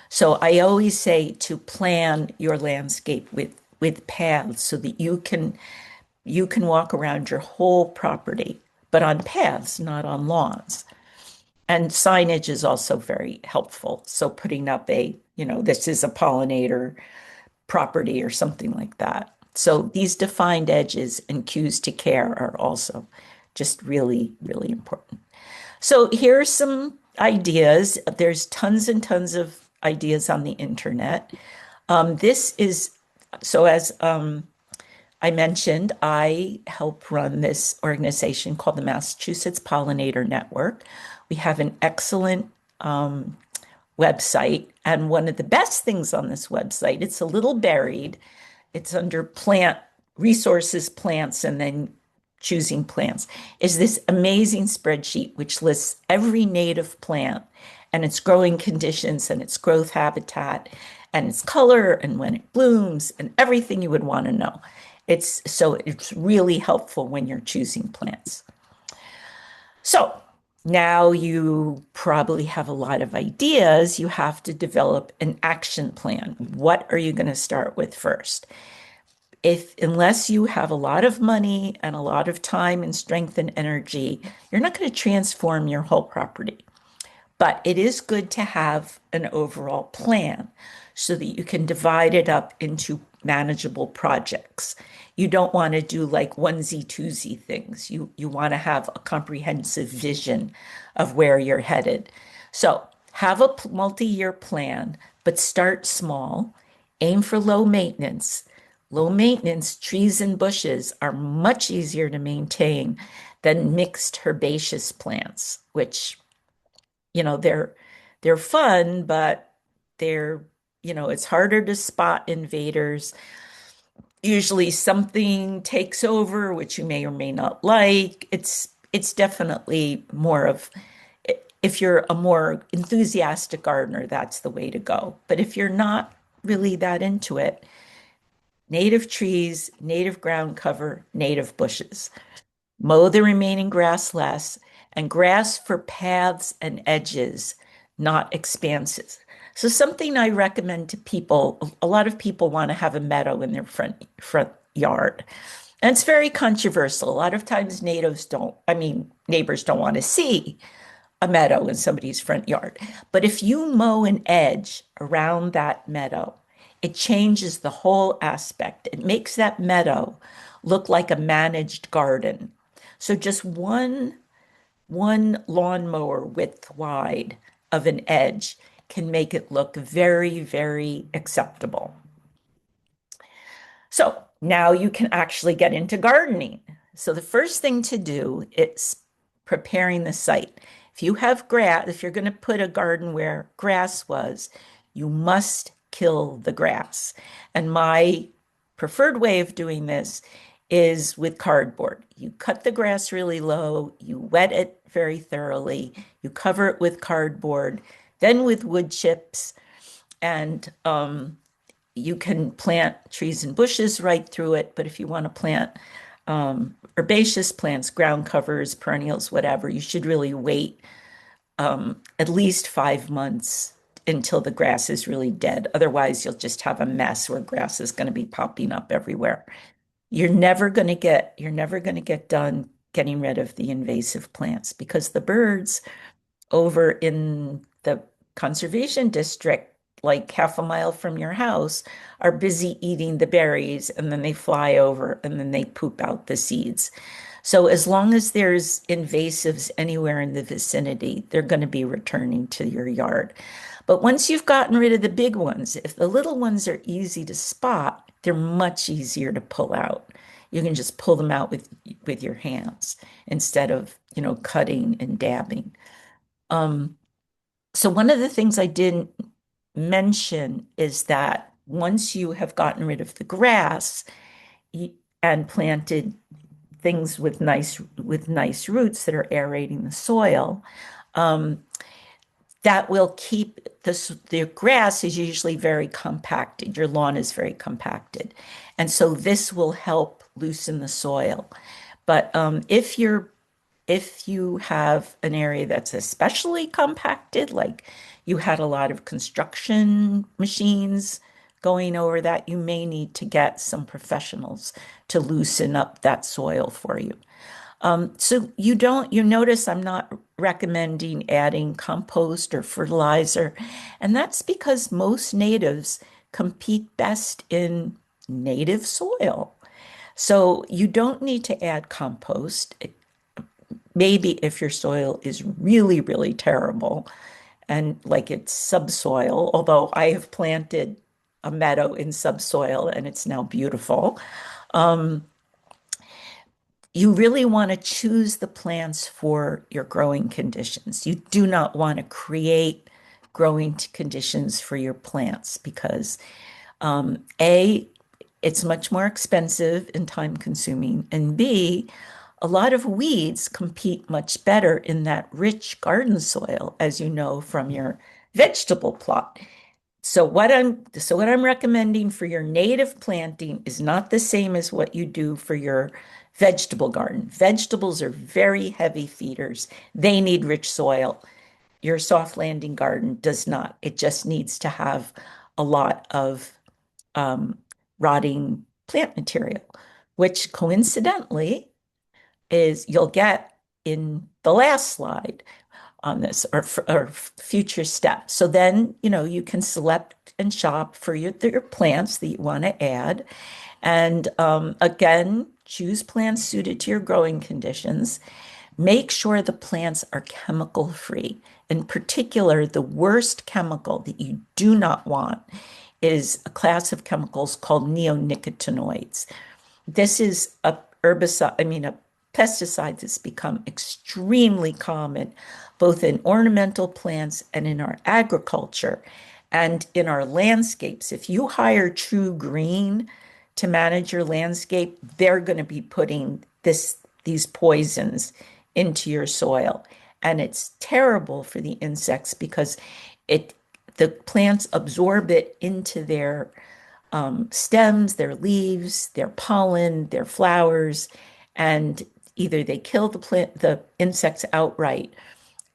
[SPEAKER 2] So I always say to plan your landscape with paths so that you can you can walk around your whole property, but on paths, not on lawns. And signage is also very helpful. So putting up this is a pollinator property or something like that. So these defined edges and cues to care are also just really, really important. So here are some ideas. There's tons and tons of ideas on the internet. As I mentioned, I help run this organization called the Massachusetts Pollinator Network. We have an excellent website, and one of the best things on this website, it's a little buried. It's under plant resources, plants, and then choosing plants, is this amazing spreadsheet which lists every native plant and its growing conditions and its growth habitat and its color and when it blooms and everything you would want to know. It's really helpful when you're choosing plants. So now you probably have a lot of ideas. You have to develop an action plan. What are you going to start with first? Unless you have a lot of money and a lot of time and strength and energy, you're not going to transform your whole property. But it is good to have an overall plan so that you can divide it up into manageable projects. You don't want to do like onesie twosie things. You want to have a comprehensive vision of where you're headed. So have a multi-year plan, but start small. Aim for low maintenance. Low maintenance trees and bushes are much easier to maintain than mixed herbaceous plants, which, they're fun, but it's harder to spot invaders. Usually something takes over, which you may or may not like. It's definitely more of, if you're a more enthusiastic gardener, that's the way to go. But if you're not really that into it, native trees, native ground cover, native bushes. Mow the remaining grass less, and grass for paths and edges, not expanses. So something I recommend to people, a lot of people want to have a meadow in their front yard. And it's very controversial. A lot of times neighbors don't want to see a meadow in somebody's front yard. But if you mow an edge around that meadow, it changes the whole aspect. It makes that meadow look like a managed garden. So just one lawnmower width wide of an edge can make it look very, very acceptable. So now you can actually get into gardening. So the first thing to do is preparing the site. If you have grass, if you're going to put a garden where grass was, you must kill the grass. And my preferred way of doing this is with cardboard. You cut the grass really low, you wet it very thoroughly, you cover it with cardboard, then with wood chips, and you can plant trees and bushes right through it. But if you want to plant herbaceous plants, ground covers, perennials, whatever, you should really wait at least 5 months until the grass is really dead. Otherwise, you'll just have a mess where grass is going to be popping up everywhere. You're never going to get done getting rid of the invasive plants because the birds over in the conservation district, like half a mile from your house, are busy eating the berries, and then they fly over and then they poop out the seeds. So as long as there's invasives anywhere in the vicinity, they're going to be returning to your yard. But once you've gotten rid of the big ones, if the little ones are easy to spot, they're much easier to pull out. You can just pull them out with your hands instead of, cutting and dabbing. So one of the things I didn't mention is that once you have gotten rid of the grass and planted things with nice roots that are aerating the soil, that will keep the grass is usually very compacted. Your lawn is very compacted. And so this will help loosen the soil. But if you have an area that's especially compacted, like you had a lot of construction machines going over that, you may need to get some professionals to loosen up that soil for you. So you notice I'm not recommending adding compost or fertilizer, and that's because most natives compete best in native soil. So you don't need to add compost. Maybe if your soil is really, really terrible and like it's subsoil, although I have planted a meadow in subsoil and it's now beautiful. You really want to choose the plants for your growing conditions. You do not want to create growing conditions for your plants because A, it's much more expensive and time consuming, and B, a lot of weeds compete much better in that rich garden soil, as you know from your vegetable plot. So what I'm recommending for your native planting is not the same as what you do for your vegetable garden. Vegetables are very heavy feeders. They need rich soil. Your soft landing garden does not. It just needs to have a lot of rotting plant material, which coincidentally is you'll get in the last slide on this or future steps. So then, you can select and shop for your plants that you want to add. And again, choose plants suited to your growing conditions. Make sure the plants are chemical free. In particular, the worst chemical that you do not want is a class of chemicals called neonicotinoids. This is a pesticide that's become extremely common both in ornamental plants and in our agriculture and in our landscapes. If you hire True Green to manage your landscape, they're going to be putting these poisons into your soil. And it's terrible for the insects because the plants absorb it into their stems, their leaves, their pollen, their flowers, and either they kill the insects outright,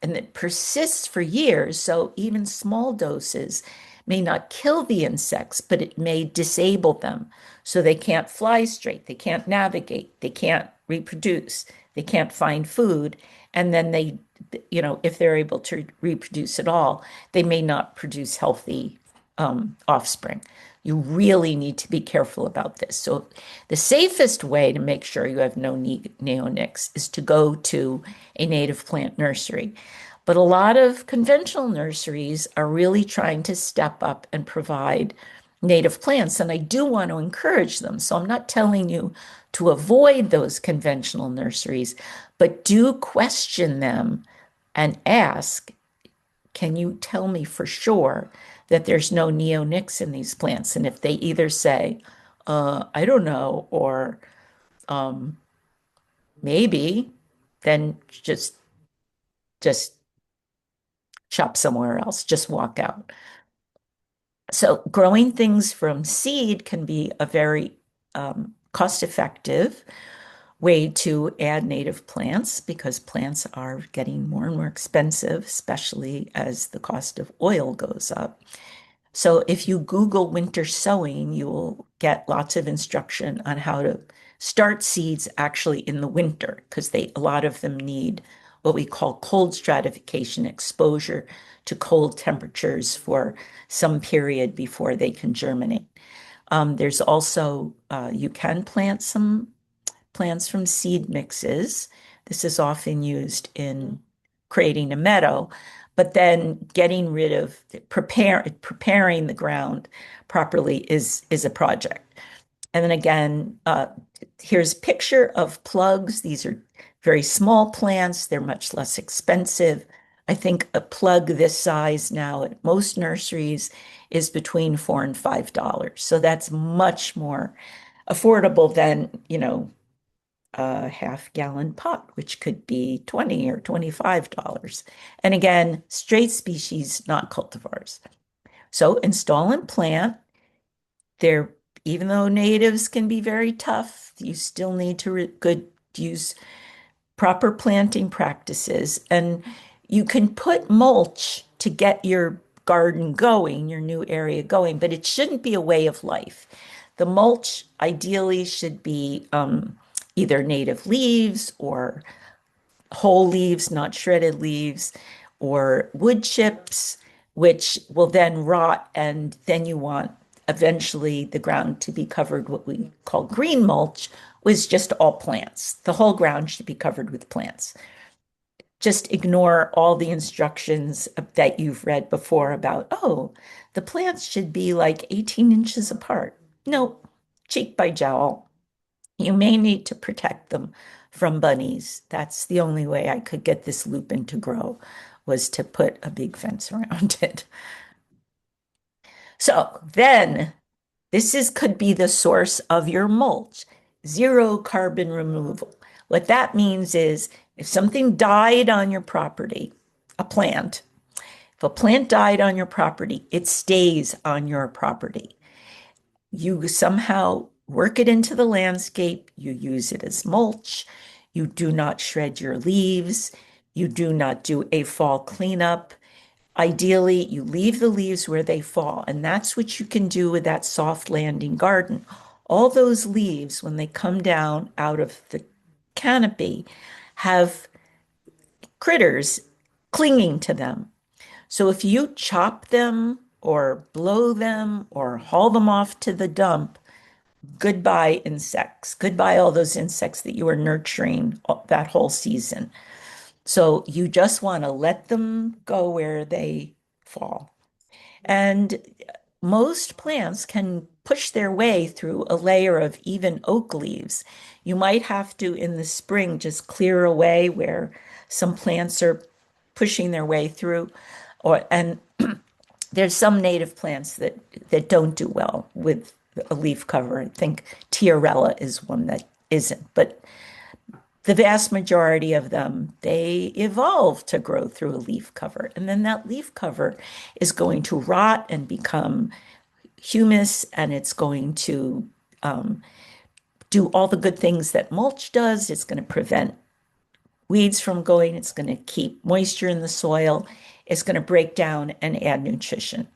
[SPEAKER 2] and it persists for years. So even small doses may not kill the insects, but it may disable them. So they can't fly straight, they can't navigate, they can't reproduce, they can't find food. And then if they're able to reproduce at all, they may not produce healthy offspring. You really need to be careful about this. So the safest way to make sure you have no neonics is to go to a native plant nursery. But a lot of conventional nurseries are really trying to step up and provide native plants, and I do want to encourage them. So I'm not telling you to avoid those conventional nurseries, but do question them and ask, can you tell me for sure that there's no neonics in these plants? And if they either say, I don't know, or maybe, then just shop somewhere else, just walk out. So growing things from seed can be a very cost-effective way to add native plants because plants are getting more and more expensive, especially as the cost of oil goes up. So if you Google winter sowing, you will get lots of instruction on how to start seeds actually in the winter because a lot of them need what we call cold stratification, exposure to cold temperatures for some period before they can germinate. There's also, you can plant some plants from seed mixes. This is often used in creating a meadow, but then getting rid of preparing the ground properly is a project. And then again, here's a picture of plugs. These are very small plants. They're much less expensive. I think a plug this size now at most nurseries is between $4 and $5. So that's much more affordable than, a half-gallon pot, which could be $20 or $25. And again, straight species, not cultivars. So install and plant. Even though natives can be very tough, you still need to use proper planting practices. And you can put mulch to get your garden going, your new area going, but it shouldn't be a way of life. The mulch ideally should be either native leaves or whole leaves, not shredded leaves, or wood chips, which will then rot. And then you want eventually the ground to be covered, what we call green mulch, was just all plants. The whole ground should be covered with plants. Just ignore all the instructions that you've read before about, oh, the plants should be like 18 inches apart. No, cheek by jowl. You may need to protect them from bunnies. That's the only way I could get this lupin to grow, was to put a big fence around it. So then could be the source of your mulch, zero carbon removal. What that means is if something died on your property, a plant, if a plant died on your property, it stays on your property. You somehow work it into the landscape, you use it as mulch, you do not shred your leaves, you do not do a fall cleanup. Ideally, you leave the leaves where they fall, and that's what you can do with that soft landing garden. All those leaves, when they come down out of the canopy, have critters clinging to them. So if you chop them or blow them or haul them off to the dump, goodbye insects. Goodbye all those insects that you were nurturing that whole season. So you just want to let them go where they fall. And most plants can push their way through a layer of even oak leaves. You might have to, in the spring, just clear away where some plants are pushing their way through. And there's some native plants that don't do well with a leaf cover. I think Tiarella is one that isn't, but the vast majority of them, they evolve to grow through a leaf cover. And then that leaf cover is going to rot and become humus, and it's going to do all the good things that mulch does. It's going to prevent weeds from going. It's going to keep moisture in the soil. It's going to break down and add nutrition.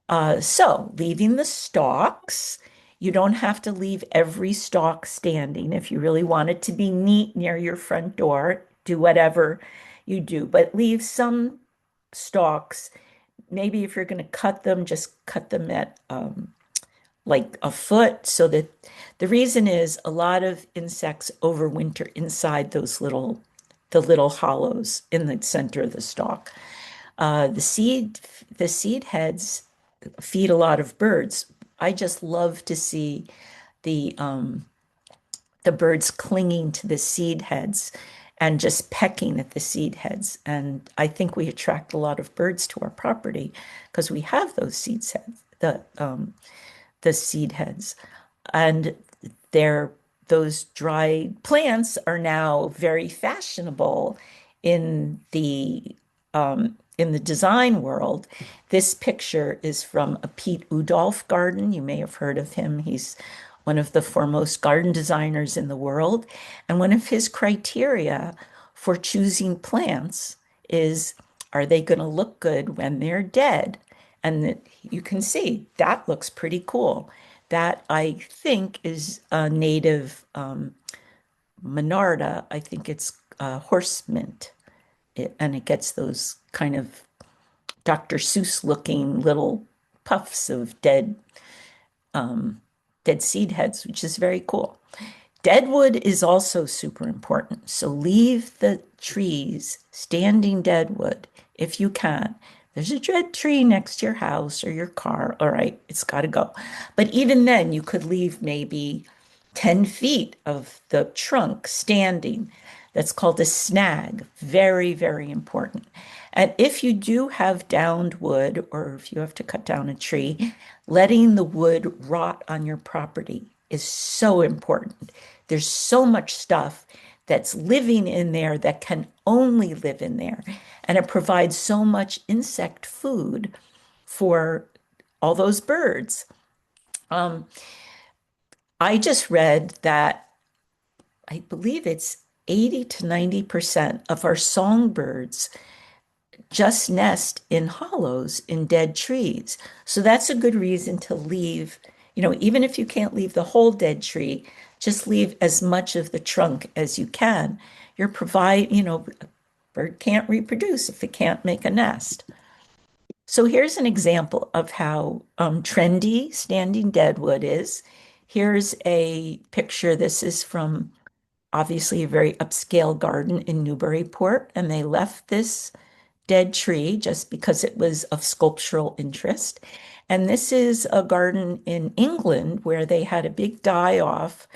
[SPEAKER 2] So leaving the stalks, you don't have to leave every stalk standing. If you really want it to be neat near your front door, do whatever you do, but leave some stalks. Maybe if you're going to cut them, just cut them at like a foot, so that the reason is a lot of insects overwinter inside the little hollows in the center of the stalk. The seed heads feed a lot of birds. I just love to see the birds clinging to the seed heads and just pecking at the seed heads. And I think we attract a lot of birds to our property because we have those seed heads, the seed heads. And those dry plants are now very fashionable in the design world. This picture is from a Pete Udolph garden. You may have heard of him. He's one of the foremost garden designers in the world. And one of his criteria for choosing plants is, are they going to look good when they're dead? And you can see that looks pretty cool. That I think is a native Monarda. I think it's horse mint. And it gets those kind of Dr. Seuss looking little puffs of dead seed heads, which is very cool. Deadwood is also super important. So leave the trees standing deadwood if you can. There's a dead tree next to your house or your car. All right, it's got to go. But even then, you could leave maybe 10 feet of the trunk standing. That's called a snag. Very, very important. And if you do have downed wood, or if you have to cut down a tree, letting the wood rot on your property is so important. There's so much stuff that's living in there that can only live in there. And it provides so much insect food for all those birds. I just read that I believe it's 80 to 90% of our songbirds just nest in hollows in dead trees. So that's a good reason to leave, even if you can't leave the whole dead tree, just leave as much of the trunk as you can. A bird can't reproduce if it can't make a nest. So here's an example of how trendy standing deadwood is. Here's a picture. This is from obviously a very upscale garden in Newburyport, and they left this dead tree just because it was of sculptural interest. And this is a garden in England where they had a big die-off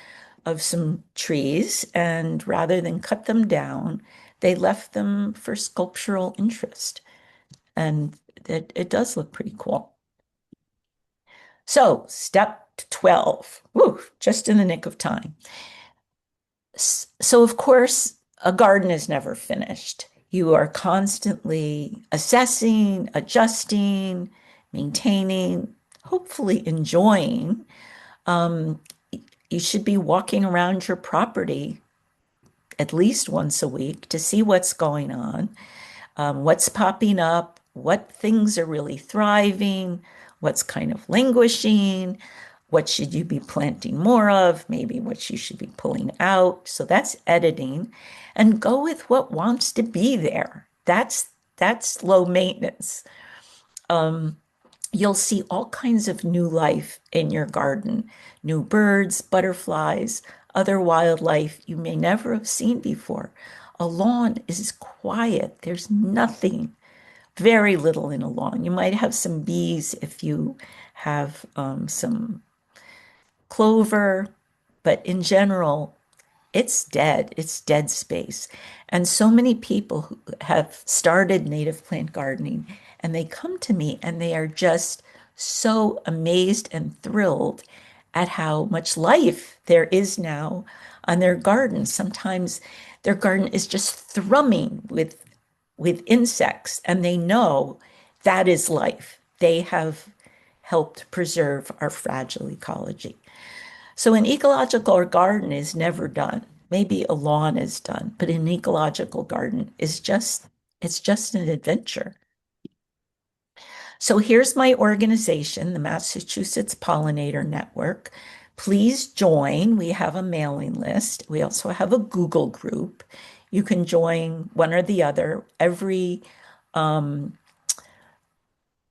[SPEAKER 2] of some trees, and rather than cut them down, they left them for sculptural interest. And it does look pretty cool. So, step 12. Woo, just in the nick of time. So, of course, a garden is never finished. You are constantly assessing, adjusting, maintaining, hopefully enjoying. You should be walking around your property at least once a week to see what's going on, what's popping up, what things are really thriving, what's kind of languishing, what should you be planting more of, maybe what you should be pulling out. So that's editing, and go with what wants to be there. That's low maintenance. You'll see all kinds of new life in your garden, new birds, butterflies, other wildlife you may never have seen before. A lawn is quiet. There's nothing, very little in a lawn. You might have some bees if you have some clover, but in general, it's dead. It's dead space. And so many people who have started native plant gardening, and they come to me and they are just so amazed and thrilled at how much life there is now on their garden. Sometimes their garden is just thrumming with insects, and they know that is life. They have helped preserve our fragile ecology. So an ecological garden is never done. Maybe a lawn is done, but an ecological garden is it's just an adventure. So here's my organization, the Massachusetts Pollinator Network. Please join. We have a mailing list. We also have a Google group. You can join one or the other. Every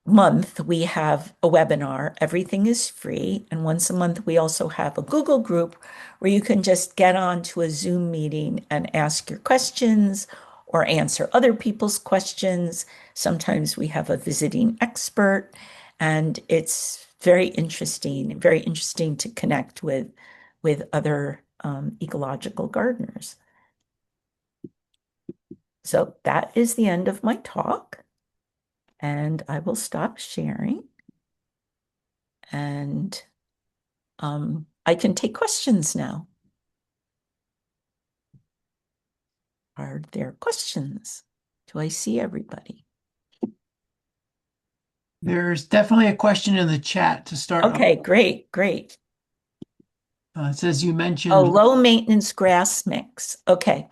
[SPEAKER 2] month we have a webinar. Everything is free. And once a month we also have a Google group where you can just get on to a Zoom meeting and ask your questions or answer other people's questions. Sometimes we have a visiting expert, and it's very interesting to connect with other ecological gardeners. So that is the end of my talk. And I will stop sharing, and I can take questions now. Are there questions? Do I see everybody?
[SPEAKER 3] There's definitely a question in the chat to start.
[SPEAKER 2] Okay, great.
[SPEAKER 3] It says you mentioned.
[SPEAKER 2] Oh, low maintenance grass mix. Okay.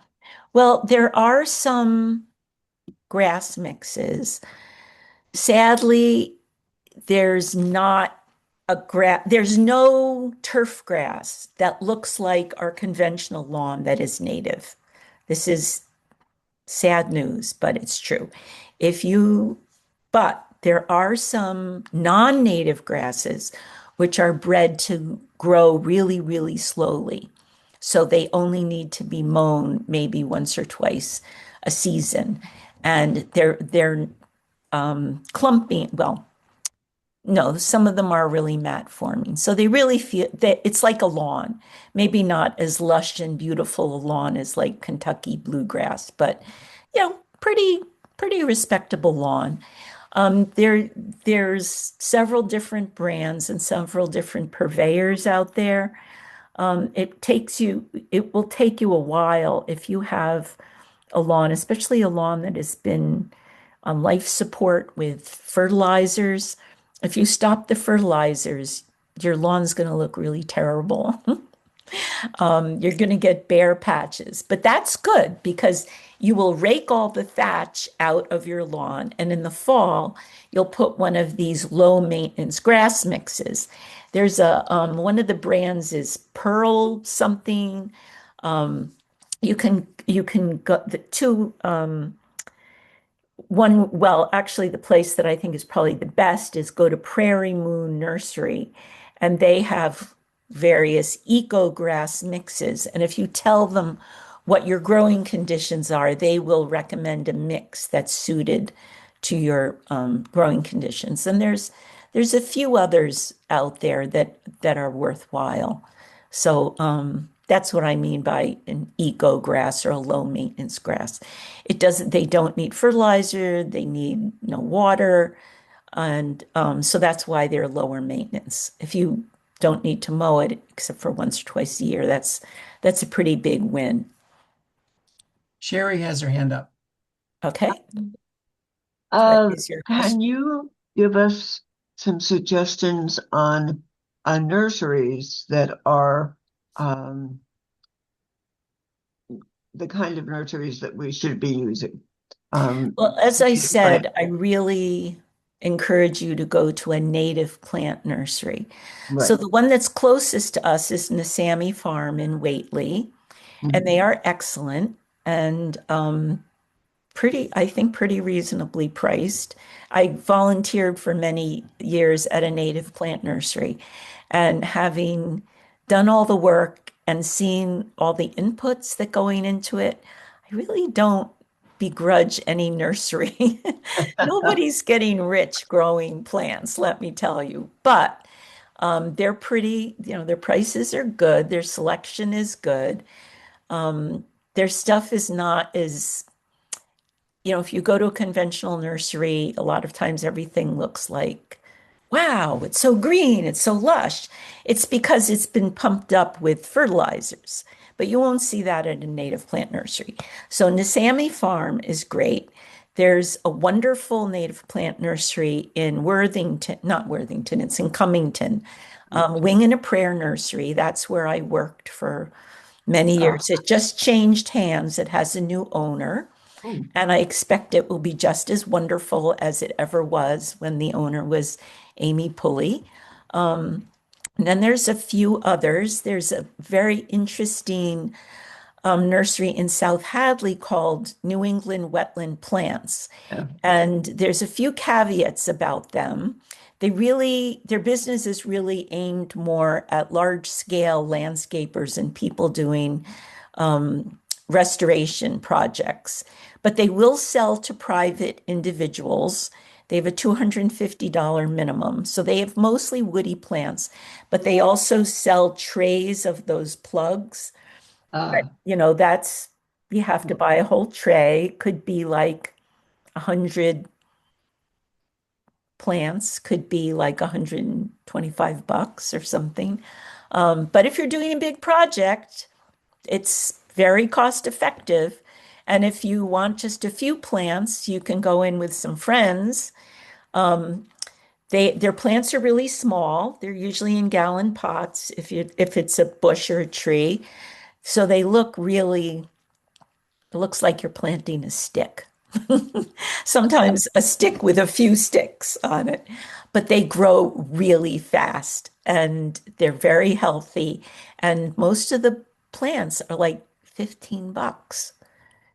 [SPEAKER 2] Well, there are some grass mixes. Sadly, there's not there's no turf grass that looks like our conventional lawn that is native. This is sad news, but it's true. But there are some non-native grasses which are bred to grow really, really slowly. So they only need to be mown maybe once or twice a season. And they're clumping. Well, no, some of them are really mat forming. So they really feel that it's like a lawn, maybe not as lush and beautiful a lawn as like Kentucky bluegrass, but pretty respectable lawn. There's several different brands and several different purveyors out there. It will take you a while if you have a lawn, especially a lawn that has been on life support with fertilizers. If you stop the fertilizers, your lawn's going to look really terrible. You're going to get bare patches, but that's good because you will rake all the thatch out of your lawn. And in the fall, you'll put one of these low maintenance grass mixes. There's one of the brands is Pearl something. You can go the two one, well, actually, the place that I think is probably the best is go to Prairie Moon Nursery, and they have various eco grass mixes. And if you tell them what your growing conditions are, they will recommend a mix that's suited to your growing conditions. And there's a few others out there that are worthwhile. So that's what I mean by an eco grass or a low maintenance grass. They don't need fertilizer, they need no water. And so that's why they're lower maintenance. If you don't need to mow it except for once or twice a year, that's a pretty big win.
[SPEAKER 3] Sherry has her hand up.
[SPEAKER 2] Okay. That is your question.
[SPEAKER 6] Can you give us some suggestions on nurseries that are the kind of nurseries that we should be using?
[SPEAKER 2] Well, as I said, I really encourage you to go to a native plant nursery. So
[SPEAKER 6] Right.
[SPEAKER 2] the one that's closest to us is Nasami Farm in Whately, and they are excellent and I think pretty reasonably priced. I volunteered for many years at a native plant nursery, and having done all the work and seen all the inputs that going into it, I really don't begrudge any nursery. Nobody's getting rich growing plants, let me tell you. But they're pretty, their prices are good, their selection is good. Their stuff is not as, if you go to a conventional nursery, a lot of times everything looks like, wow, it's so green, it's so lush. It's because it's been pumped up with fertilizers, but you won't see that at a native plant nursery. So Nasami Farm is great. There's a wonderful native plant nursery in Worthington, not Worthington, it's in Cummington, Wing and a Prayer Nursery. That's where I worked for many years. It just changed hands. It has a new owner. And I expect it will be just as wonderful as it ever was when the owner was Amy Pulley. And then there's a few others. There's a very interesting nursery in South Hadley called New England Wetland Plants.
[SPEAKER 6] Yeah.
[SPEAKER 2] And there's a few caveats about them. Their business is really aimed more at large scale landscapers and people doing restoration projects, but they will sell to private individuals. They have a $250 minimum. So they have mostly woody plants, but they also sell trays of those plugs. You have to buy a whole tray. Could be like 100 plants, could be like $125 or something. But if you're doing a big project, it's very cost effective. And if you want just a few plants, you can go in with some friends. Their plants are really small. They're usually in gallon pots if it's a bush or a tree. So it looks like you're planting a stick. Sometimes a stick with a few sticks on it, but they grow really fast and they're very healthy. And most of the plants are like $15.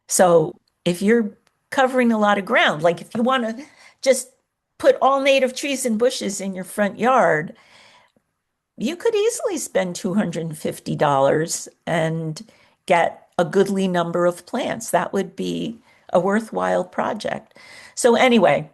[SPEAKER 2] So if you're covering a lot of ground, like if you want to just put all native trees and bushes in your front yard, you could easily spend $250 and get a goodly number of plants. That would be a worthwhile project. So anyway,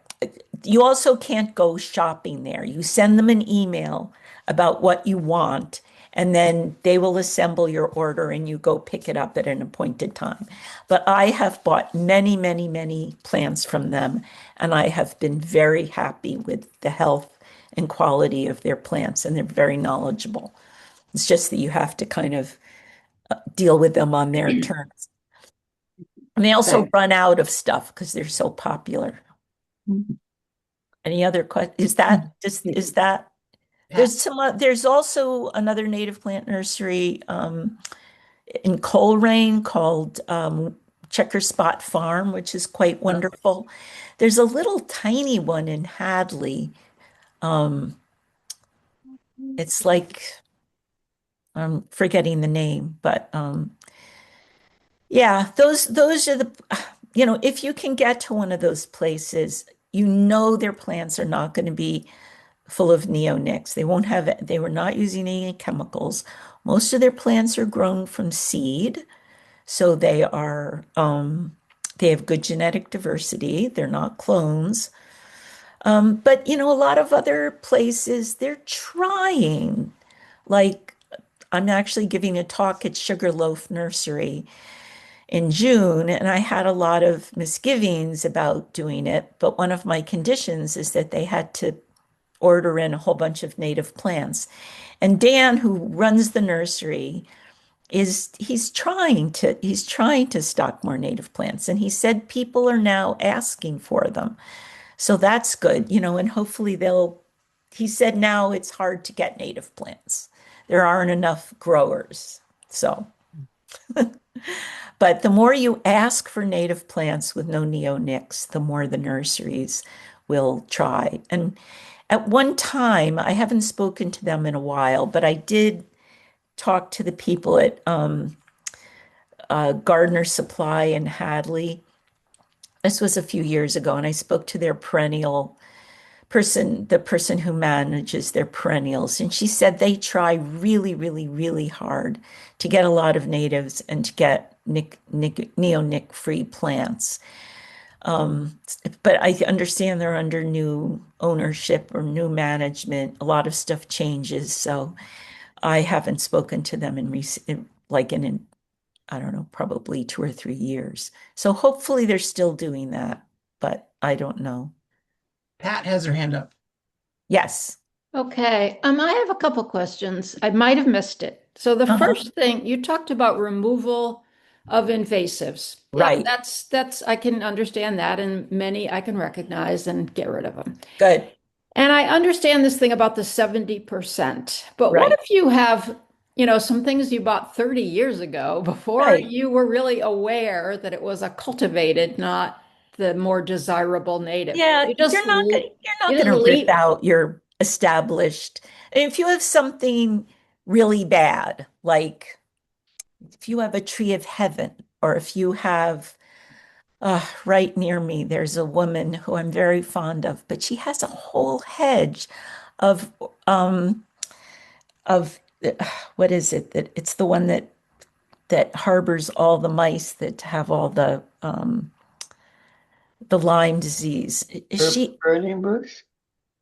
[SPEAKER 2] you also can't go shopping there. You send them an email about what you want, and then they will assemble your order and you go pick it up at an appointed time. But I have bought many, many, many plants from them, and I have been very happy with the health and quality of their plants, and they're very knowledgeable. It's just that you have to kind of deal with them on their terms. And they also run out of stuff because they're so popular. Any other questions? Is that
[SPEAKER 3] Pat,
[SPEAKER 2] There's also another native plant nursery in Coleraine called Checker Spot Farm, which is quite wonderful. There's a little tiny one in Hadley. Um, it's like I'm forgetting the name, but yeah, those are the if you can get to one of those places, their plants are not going to be full of neonics. They were not using any chemicals. Most of their plants are grown from seed, so they have good genetic diversity. They're not clones. But a lot of other places they're trying. Like I'm actually giving a talk at Sugarloaf Nursery in June, and I had a lot of misgivings about doing it. But one of my conditions is that they had to order in a whole bunch of native plants. And Dan, who runs the nursery, he's trying to stock more native plants. And he said people are now asking for them. So that's good, and hopefully he said now it's hard to get native plants. There aren't enough growers. So, but the more you ask for native plants with no neonics, the more the nurseries will try. And at one time, I haven't spoken to them in a while, but I did talk to the people at Gardener Supply in Hadley. This was a few years ago, and I spoke to their perennial person, the person who manages their perennials, and she said they try really, really, really hard to get a lot of natives and to get neonic-free plants. But I understand they're under new ownership or new management. A lot of stuff changes, so I haven't spoken to them in recent, like in I don't know, probably 2 or 3 years. So hopefully they're still doing that, but I don't know.
[SPEAKER 3] Pat has her hand up.
[SPEAKER 2] Yes.
[SPEAKER 5] Okay, I have a couple questions. I might have missed it. So the
[SPEAKER 2] Uh-huh.
[SPEAKER 5] first thing, you talked about removal of invasives. Yeah,
[SPEAKER 2] Right.
[SPEAKER 5] that's I can understand that, and many I can recognize and get rid of them.
[SPEAKER 2] Good.
[SPEAKER 5] And I understand this thing about the 70%. But what
[SPEAKER 2] Right.
[SPEAKER 5] if you have, some things you bought 30 years ago before
[SPEAKER 2] Right.
[SPEAKER 5] you were really aware that it was a cultivated, not the more desirable native?
[SPEAKER 2] Yeah,
[SPEAKER 5] You just
[SPEAKER 2] you're
[SPEAKER 5] you
[SPEAKER 2] not
[SPEAKER 5] just
[SPEAKER 2] gonna rip
[SPEAKER 5] leave.
[SPEAKER 2] out your established. If you have something really bad, like if you have a tree of heaven, or if you have right near me, there's a woman who I'm very fond of, but she has a whole hedge of um of what is it that it's the one that harbors all the mice that have all the Lyme disease. Is she
[SPEAKER 6] Burning bush?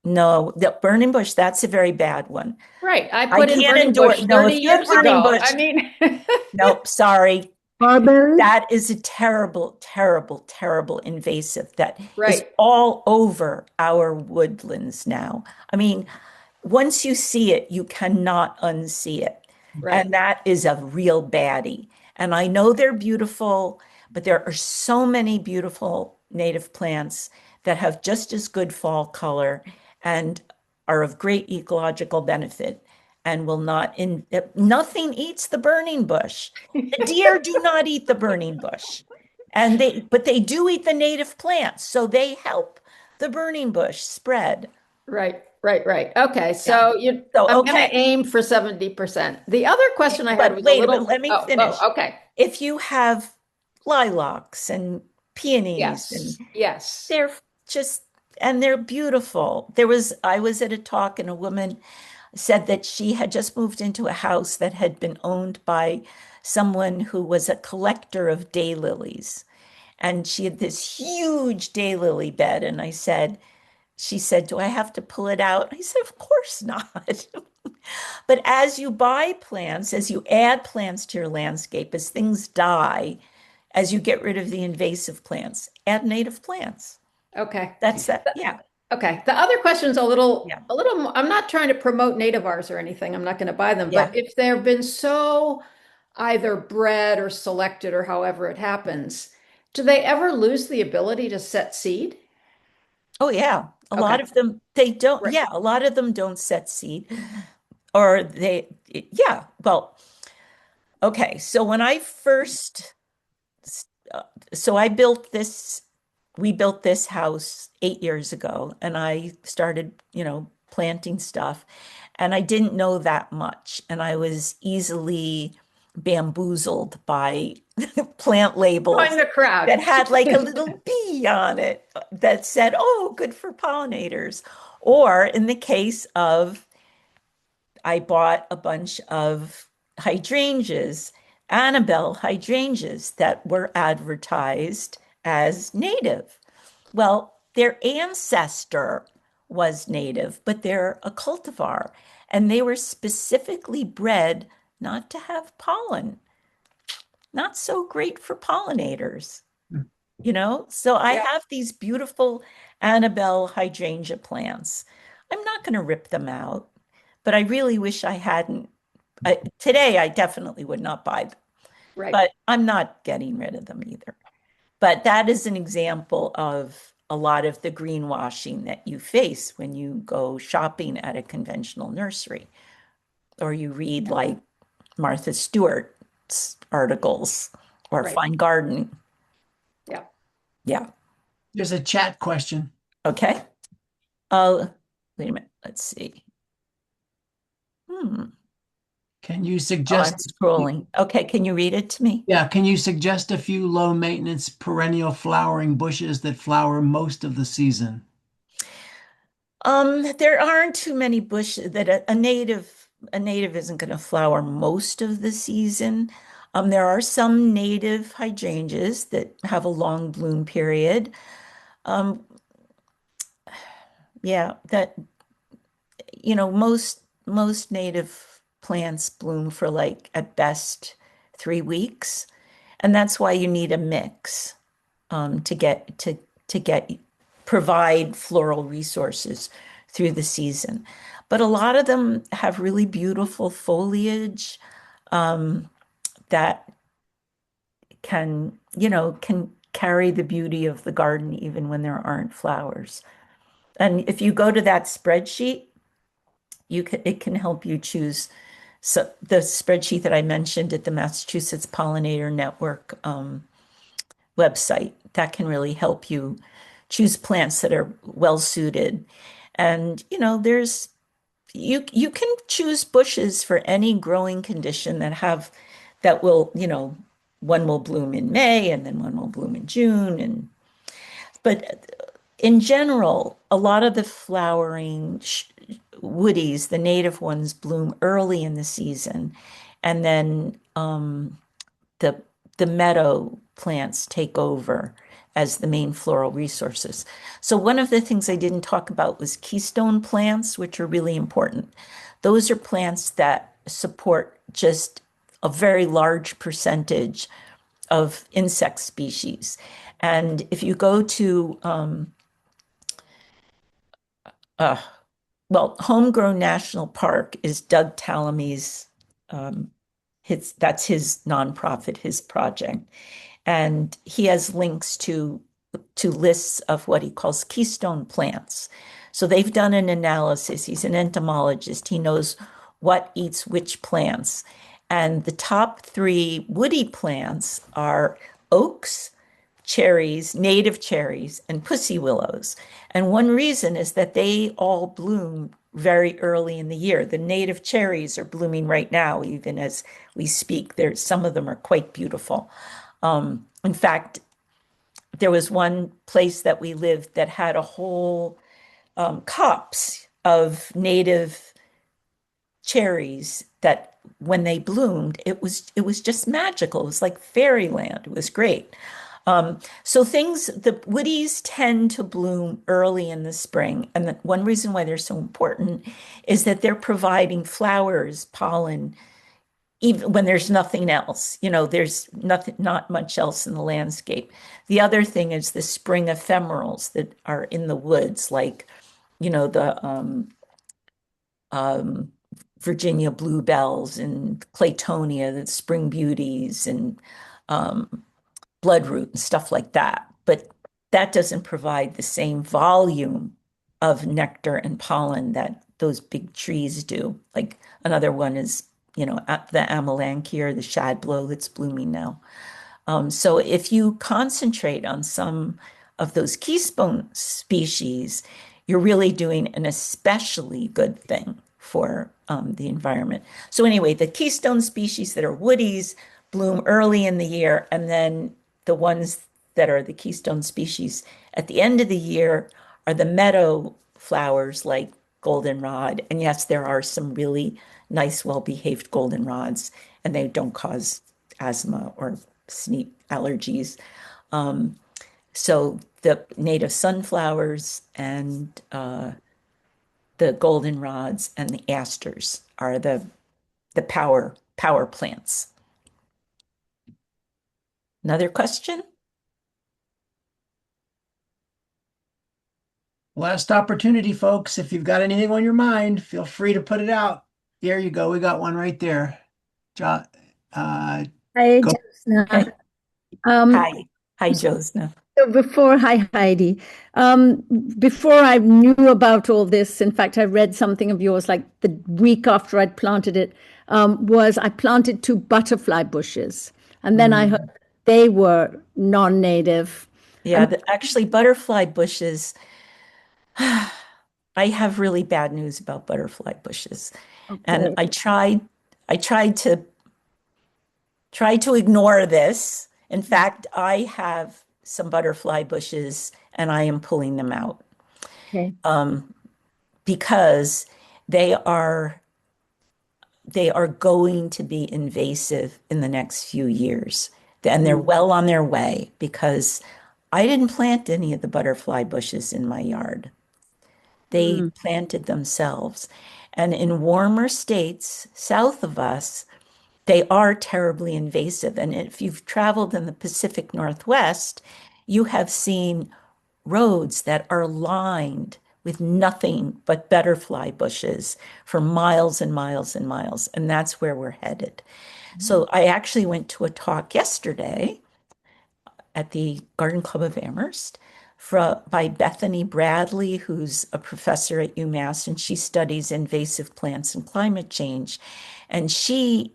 [SPEAKER 2] No, the burning bush, that's a very bad one.
[SPEAKER 5] Right. I
[SPEAKER 2] I
[SPEAKER 5] put in
[SPEAKER 2] can't
[SPEAKER 5] burning
[SPEAKER 2] endure
[SPEAKER 5] bush
[SPEAKER 2] no,
[SPEAKER 5] 30
[SPEAKER 2] if you have
[SPEAKER 5] years
[SPEAKER 2] burning
[SPEAKER 5] ago.
[SPEAKER 2] bush,
[SPEAKER 5] I mean,
[SPEAKER 2] nope, sorry.
[SPEAKER 5] Barberry?
[SPEAKER 2] That is a terrible, terrible, terrible invasive that is
[SPEAKER 5] Right,
[SPEAKER 2] all over our woodlands now. I mean, once you see it, you cannot unsee it.
[SPEAKER 5] right.
[SPEAKER 2] And that is a real baddie. And I know they're beautiful, but there are so many beautiful native plants that have just as good fall color and are of great ecological benefit and will not in nothing eats the burning bush. The deer do not eat the burning bush. But they do eat the native plants, so they help the burning bush spread.
[SPEAKER 5] Right, right, right. Okay,
[SPEAKER 2] Yeah.
[SPEAKER 5] so
[SPEAKER 2] So,
[SPEAKER 5] I'm going
[SPEAKER 2] okay.
[SPEAKER 5] to aim for 70%. The other question I had
[SPEAKER 2] But
[SPEAKER 5] was a
[SPEAKER 2] wait a minute,
[SPEAKER 5] little,
[SPEAKER 2] let me finish.
[SPEAKER 5] okay.
[SPEAKER 2] If you have lilacs and peonies and
[SPEAKER 5] Yes, yes.
[SPEAKER 2] they're just they're beautiful. I was at a talk and a woman said that she had just moved into a house that had been owned by someone who was a collector of daylilies. And she had this huge daylily bed. And she said, do I have to pull it out? I said, of course not. But as you buy plants, as you add plants to your landscape, as things die, as you get rid of the invasive plants, add native plants.
[SPEAKER 5] Okay.
[SPEAKER 2] That's that. Yeah.
[SPEAKER 5] Okay. The other question is
[SPEAKER 2] Yeah.
[SPEAKER 5] I'm not trying to promote nativars or anything. I'm not going to buy them,
[SPEAKER 2] Yeah.
[SPEAKER 5] but if they've been so either bred or selected or however it happens, do they ever lose the ability to set seed?
[SPEAKER 2] Oh, yeah. A lot
[SPEAKER 5] Okay.
[SPEAKER 2] of them, they don't,
[SPEAKER 5] Right.
[SPEAKER 2] yeah, a lot of them don't set seed or yeah, well, okay. So when I first, uh, so I built this, we built this house 8 years ago and I started, planting stuff and I didn't know that much. And I was easily bamboozled by plant labels
[SPEAKER 5] Join the crowd.
[SPEAKER 2] that had like a little bee on it that said, oh, good for pollinators. Or in the case of, I bought a bunch of hydrangeas, Annabelle hydrangeas that were advertised as native. Well, their ancestor was native, but they're a cultivar, and they were specifically bred not to have pollen. Not so great for pollinators. So I
[SPEAKER 5] Yeah.
[SPEAKER 2] have these beautiful Annabelle hydrangea plants. I'm not going to rip them out, but I really wish I hadn't. Today, I definitely would not buy them,
[SPEAKER 5] Right.
[SPEAKER 2] but I'm not getting rid of them either. But that is an example of a lot of the greenwashing that you face when you go shopping at a conventional nursery or you read like Martha Stewart's articles or
[SPEAKER 5] Right.
[SPEAKER 2] Fine Gardening.
[SPEAKER 5] Yeah.
[SPEAKER 2] Yeah.
[SPEAKER 3] There's a chat question.
[SPEAKER 2] Okay. Wait a minute. Let's see. Hmm.
[SPEAKER 3] Can you
[SPEAKER 2] Oh, I'm
[SPEAKER 3] suggest?
[SPEAKER 2] scrolling. Okay, can you read it to me?
[SPEAKER 3] Yeah, can you suggest a few low maintenance perennial flowering bushes that flower most of the season?
[SPEAKER 2] There aren't too many bushes that a native isn't going to flower most of the season. There are some native hydrangeas that have a long bloom period. Um, yeah, that most native plants bloom for like at best 3 weeks, and that's why you need a mix to get provide floral resources through the season. But a lot of them have really beautiful foliage that can carry the beauty of the garden even when there aren't flowers. And if you go to that spreadsheet, it can help you choose. So the spreadsheet that I mentioned at the Massachusetts Pollinator Network website, that can really help you choose plants that are well suited. And you can choose bushes for any growing condition that will, one will bloom in May and then one will bloom in June. But in general, a lot of the flowering woodies, the native ones, bloom early in the season, and then the the meadow plants take over as the main floral resources. So one of the things I didn't talk about was keystone plants, which are really important. Those are plants that support just a very large percentage of insect species. And if you go to uh, well, Homegrown National Park is Doug Tallamy's that's his nonprofit, his project. And he has links to lists of what he calls keystone plants. So they've done an analysis. He's an entomologist. He knows what eats which plants. And the top three woody plants are oaks, cherries, native cherries, and pussy willows. And one reason is that they all bloom very early in the year. The native cherries are blooming right now, even as we speak. There's some of them are quite beautiful. In fact, there was one place that we lived that had a whole copse of native cherries that when they bloomed, it was just magical. It was like fairyland. It was great. So the woodies tend to bloom early in the spring. And one reason why they're so important is that they're providing flowers, pollen, even when there's nothing else. There's not much else in the landscape. The other thing is the spring ephemerals that are in the woods, like, the um, Virginia bluebells and Claytonia, the spring beauties, and bloodroot and stuff like that. But that doesn't provide the same volume of nectar and pollen that those big trees do. Like another one is, the amelanchier, the shadblow that's blooming now. So if you concentrate on some of those keystone species, you're really doing an especially good thing for the environment. So anyway, the keystone species that are woodies bloom early in the year, and then the ones that are the keystone species at the end of the year are the meadow flowers like goldenrod. And yes, there are some really nice, well-behaved goldenrods, and they don't cause asthma or sneeze allergies. So the native sunflowers and the goldenrods and the asters are the power plants. Another question?
[SPEAKER 3] Last opportunity, folks. If you've got anything on your mind, feel free to put it out. There you go. We got one right there.
[SPEAKER 7] Hi,
[SPEAKER 3] Go.
[SPEAKER 7] Josna.
[SPEAKER 2] Okay.
[SPEAKER 7] Um,
[SPEAKER 2] Hi, Josna.
[SPEAKER 7] hi, Heidi. Before I knew about all this, in fact, I read something of yours like the week after I'd planted it, was I planted 2 butterfly bushes. And then I heard they were non-native.
[SPEAKER 2] Yeah, actually, butterfly bushes. I have really bad news about butterfly bushes. And
[SPEAKER 7] Okay.
[SPEAKER 2] I tried to ignore this. In fact, I have some butterfly bushes and I am pulling them out
[SPEAKER 7] Okay.
[SPEAKER 2] because they are going to be invasive in the next few years. And they're well on their way because I didn't plant any of the butterfly bushes in my yard. They planted themselves. And in warmer states south of us, they are terribly invasive. And if you've traveled in the Pacific Northwest, you have seen roads that are lined with nothing but butterfly bushes for miles and miles and miles. And that's where we're headed. So I actually went to a talk yesterday at the Garden Club of Amherst by Bethany Bradley, who's a professor at UMass, and she studies invasive plants and climate change. And they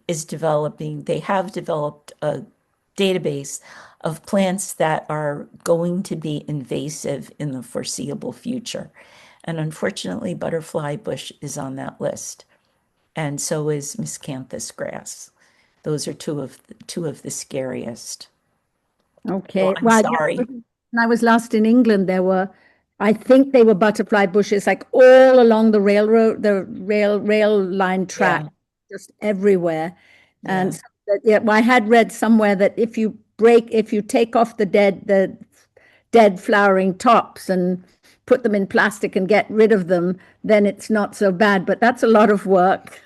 [SPEAKER 2] have developed a database of plants that are going to be invasive in the foreseeable future. And unfortunately, butterfly bush is on that list. And so is miscanthus grass. Those are two of the scariest.
[SPEAKER 7] Okay.
[SPEAKER 2] I'm
[SPEAKER 7] Well,
[SPEAKER 2] sorry.
[SPEAKER 7] when I was last in England, I think they were butterfly bushes like all along the rail line track, just everywhere. And
[SPEAKER 2] Yeah.
[SPEAKER 7] so well, I had read somewhere that if you take off the dead flowering tops and put them in plastic and get rid of them, then it's not so bad. But that's a lot of work.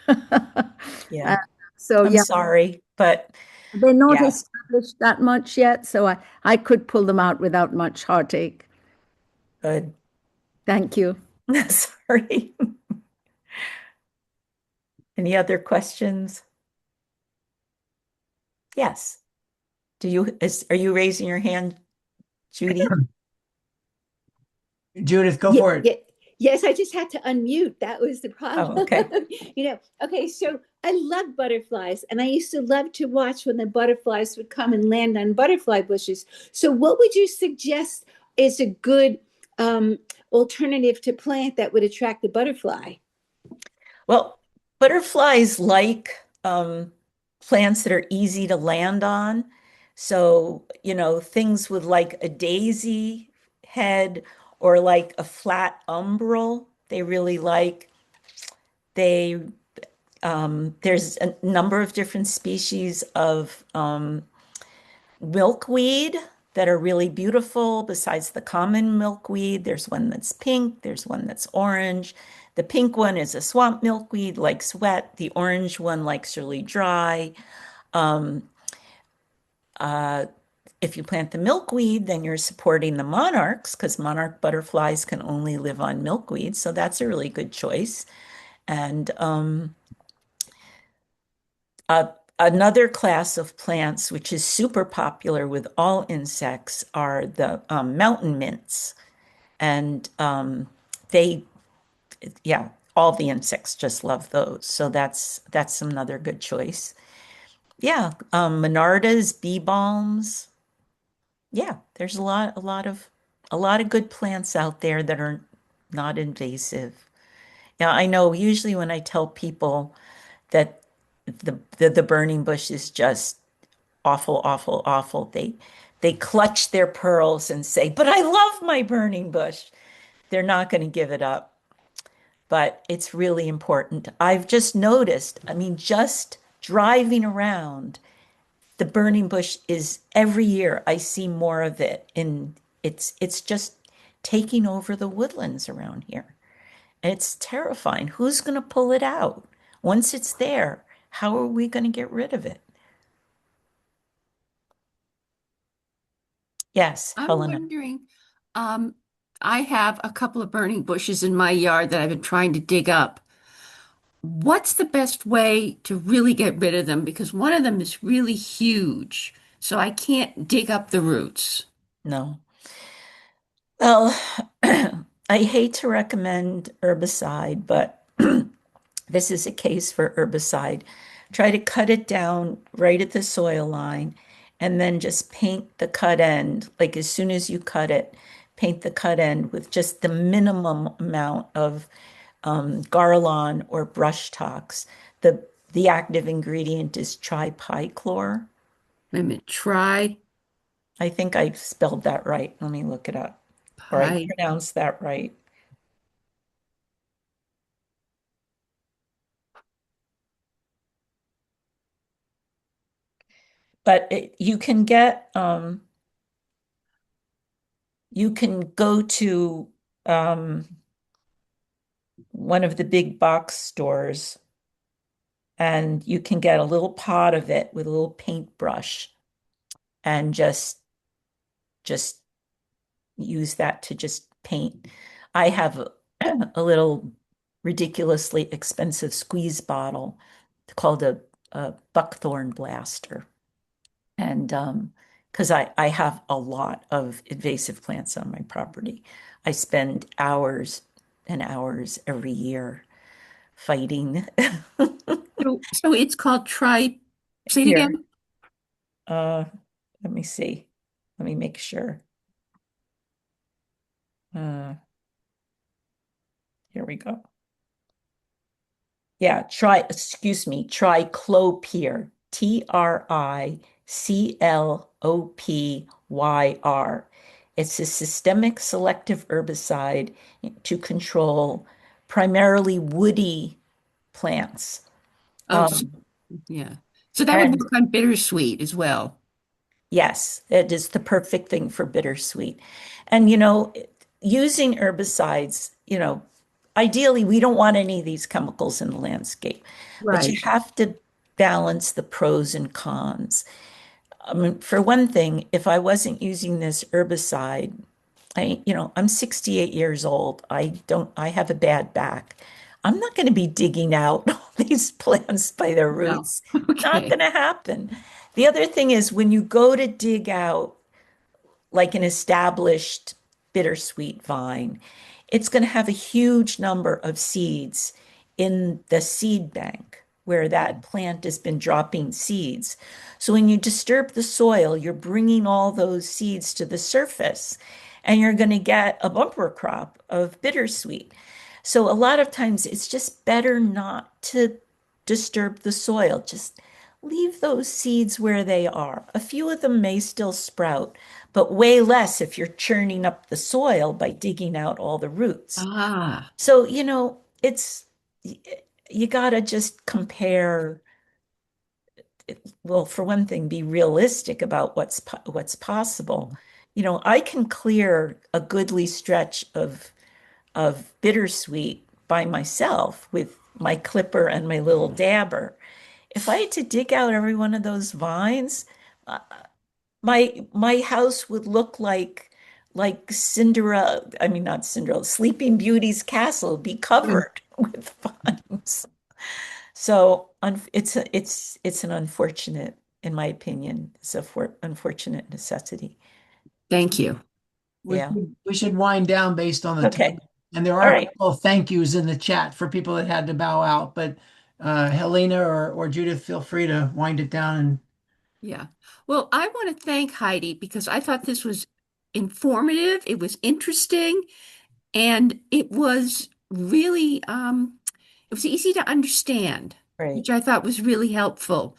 [SPEAKER 2] Yeah.
[SPEAKER 7] So
[SPEAKER 2] I'm sorry, but
[SPEAKER 7] they're not
[SPEAKER 2] yeah,
[SPEAKER 7] established that much yet, so I could pull them out without much heartache.
[SPEAKER 2] good.
[SPEAKER 7] Thank you.
[SPEAKER 2] Sorry. Any other questions? Yes. Are you raising your hand, Judy?
[SPEAKER 3] Judith, go for it.
[SPEAKER 8] Yes, I just had to unmute. That was the problem.
[SPEAKER 2] Oh, okay.
[SPEAKER 8] Okay, so I love butterflies, and I used to love to watch when the butterflies would come and land on butterfly bushes. So what would you suggest is a good alternative to plant that would attract the butterfly?
[SPEAKER 2] Well, butterflies like plants that are easy to land on. So, things with like a daisy head or like a flat umbral, they really like. There's a number of different species of milkweed that are really beautiful. Besides the common milkweed, there's one that's pink, there's one that's orange. The pink one is a swamp milkweed, likes wet. The orange one likes really dry. If you plant the milkweed, then you're supporting the monarchs because monarch butterflies can only live on milkweed. So that's a really good choice. And another class of plants, which is super popular with all insects, are the mountain mints. And they, yeah, all the insects just love those. So that's another good choice. Yeah, Monardas, bee balms. Yeah, there's a lot of good plants out there that are not invasive. Now, I know usually when I tell people that the burning bush is just awful, awful, awful, they clutch their pearls and say, "But I love my burning bush." They're not going to give it up, but it's really important. I've just noticed, I mean, just driving around, the burning bush is every year I see more of it, and it's just taking over the woodlands around here. And it's terrifying. Who's going to pull it out? Once it's there, how are we going to get rid of it? Yes,
[SPEAKER 1] I'm
[SPEAKER 2] Helena.
[SPEAKER 1] wondering, um, I have a couple of burning bushes in my yard that I've been trying to dig up. What's the best way to really get rid of them? Because one of them is really huge, so I can't dig up the roots.
[SPEAKER 2] No. Well, I hate to recommend herbicide, but this is a case for herbicide. Try to cut it down right at the soil line and then just paint the cut end. Like as soon as you cut it, paint the cut end with just the minimum amount of Garlon or brush tox. The active ingredient is tripichlor.
[SPEAKER 1] Wait a minute, try
[SPEAKER 2] I think I spelled that right. Let me look it up. Or I
[SPEAKER 1] pie.
[SPEAKER 2] pronounced that right. But you can go to one of the big box stores and you can get a little pot of it with a little paintbrush and just use that to just paint. I have a little ridiculously expensive squeeze bottle called a buckthorn blaster. And because I have a lot of invasive plants on my property. I spend hours and hours every year fighting.
[SPEAKER 1] So it's called try, say it
[SPEAKER 2] Here,
[SPEAKER 1] again.
[SPEAKER 2] uh, let me see. Let me make sure. Here we go. Yeah, excuse me, triclopyr, triclopyr. It's a systemic selective herbicide to control primarily woody plants.
[SPEAKER 1] Oh, yeah. So that would
[SPEAKER 2] And
[SPEAKER 1] work on bittersweet as well.
[SPEAKER 2] yes, it is the perfect thing for bittersweet. And, using herbicides, ideally, we don't want any of these chemicals in the landscape, but you
[SPEAKER 1] Right.
[SPEAKER 2] have to balance the pros and cons. For one thing, if I wasn't using this herbicide, I'm 68 years old. I have a bad back. I'm not going to be digging out all these plants by their
[SPEAKER 1] No.
[SPEAKER 2] roots. Not
[SPEAKER 1] Okay.
[SPEAKER 2] going to happen. The other thing is when you go to dig out like an established bittersweet vine, it's going to have a huge number of seeds in the seed bank where that plant has been dropping seeds. So when you disturb the soil, you're bringing all those seeds to the surface and you're going to get a bumper crop of bittersweet. So a lot of times it's just better not to disturb the soil. Just leave those seeds where they are. A few of them may still sprout, but way less if you're churning up the soil by digging out all the roots.
[SPEAKER 1] Ah,
[SPEAKER 2] So, it's you got to just compare. Well, for one thing, be realistic about what's possible. I can clear a goodly stretch of bittersweet by myself with my clipper and my little dabber. If I had to dig out every one of those vines, uh, my house would look like Cinderella, I mean not Cinderella, Sleeping Beauty's castle would be covered with vines. So it's an unfortunate, in my opinion, it's a unfortunate necessity.
[SPEAKER 1] thank you.
[SPEAKER 3] We,
[SPEAKER 2] Yeah.
[SPEAKER 3] we should wind down based on the time.
[SPEAKER 2] Okay.
[SPEAKER 3] And there
[SPEAKER 2] All
[SPEAKER 3] are a
[SPEAKER 2] right.
[SPEAKER 3] couple of thank yous in the chat for people that had to bow out, but Helena or Judith, feel free to wind it down. And
[SPEAKER 1] Yeah. Well, I want to thank Heidi because I thought this was informative, it was interesting, and it was really it was easy to understand,
[SPEAKER 2] Great.
[SPEAKER 1] which I thought was really helpful.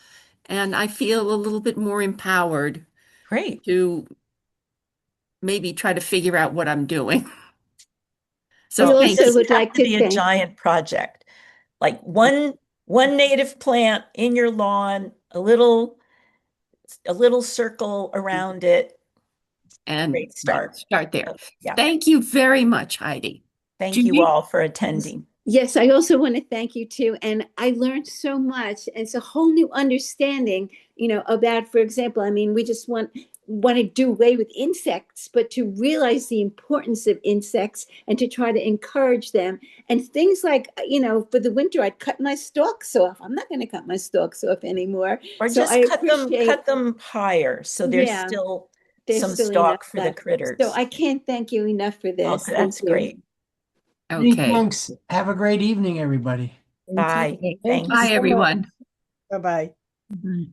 [SPEAKER 1] And I feel a little bit more empowered
[SPEAKER 2] Great.
[SPEAKER 1] to maybe try to figure out what I'm doing.
[SPEAKER 8] I
[SPEAKER 1] So thank
[SPEAKER 8] also
[SPEAKER 1] you.
[SPEAKER 8] would
[SPEAKER 2] Have
[SPEAKER 8] like
[SPEAKER 2] to
[SPEAKER 8] to
[SPEAKER 2] be a
[SPEAKER 8] thank,
[SPEAKER 2] giant project. Like one native plant in your lawn, a little circle around it.
[SPEAKER 1] And
[SPEAKER 2] Great start.
[SPEAKER 1] start there.
[SPEAKER 2] Yeah.
[SPEAKER 1] Thank you very much, Heidi.
[SPEAKER 2] Thank you
[SPEAKER 1] Judy?
[SPEAKER 2] all for attending.
[SPEAKER 8] yes, I also want to thank you too. And I learned so much. And it's a whole new understanding, about, for example, I mean, we just want to do away with insects, but to realize the importance of insects and to try to encourage them. And things like, for the winter, I'd cut my stalks off. I'm not going to cut my stalks off anymore.
[SPEAKER 2] Or
[SPEAKER 8] So
[SPEAKER 2] just
[SPEAKER 8] I
[SPEAKER 2] cut
[SPEAKER 8] appreciate,
[SPEAKER 2] them higher so there's
[SPEAKER 8] yeah,
[SPEAKER 2] still
[SPEAKER 8] there's
[SPEAKER 2] some
[SPEAKER 8] still enough
[SPEAKER 2] stock for the
[SPEAKER 8] left.
[SPEAKER 2] critters.
[SPEAKER 8] So I can't thank you enough for
[SPEAKER 2] Oh,
[SPEAKER 8] this. Thank
[SPEAKER 2] that's
[SPEAKER 8] you.
[SPEAKER 2] great.
[SPEAKER 1] Okay.
[SPEAKER 3] thanks. Have a great evening, everybody.
[SPEAKER 2] Bye.
[SPEAKER 8] Thank you
[SPEAKER 2] Thanks.
[SPEAKER 1] Bye,
[SPEAKER 8] so much.
[SPEAKER 1] everyone.
[SPEAKER 9] Bye-bye.
[SPEAKER 1] Mhm.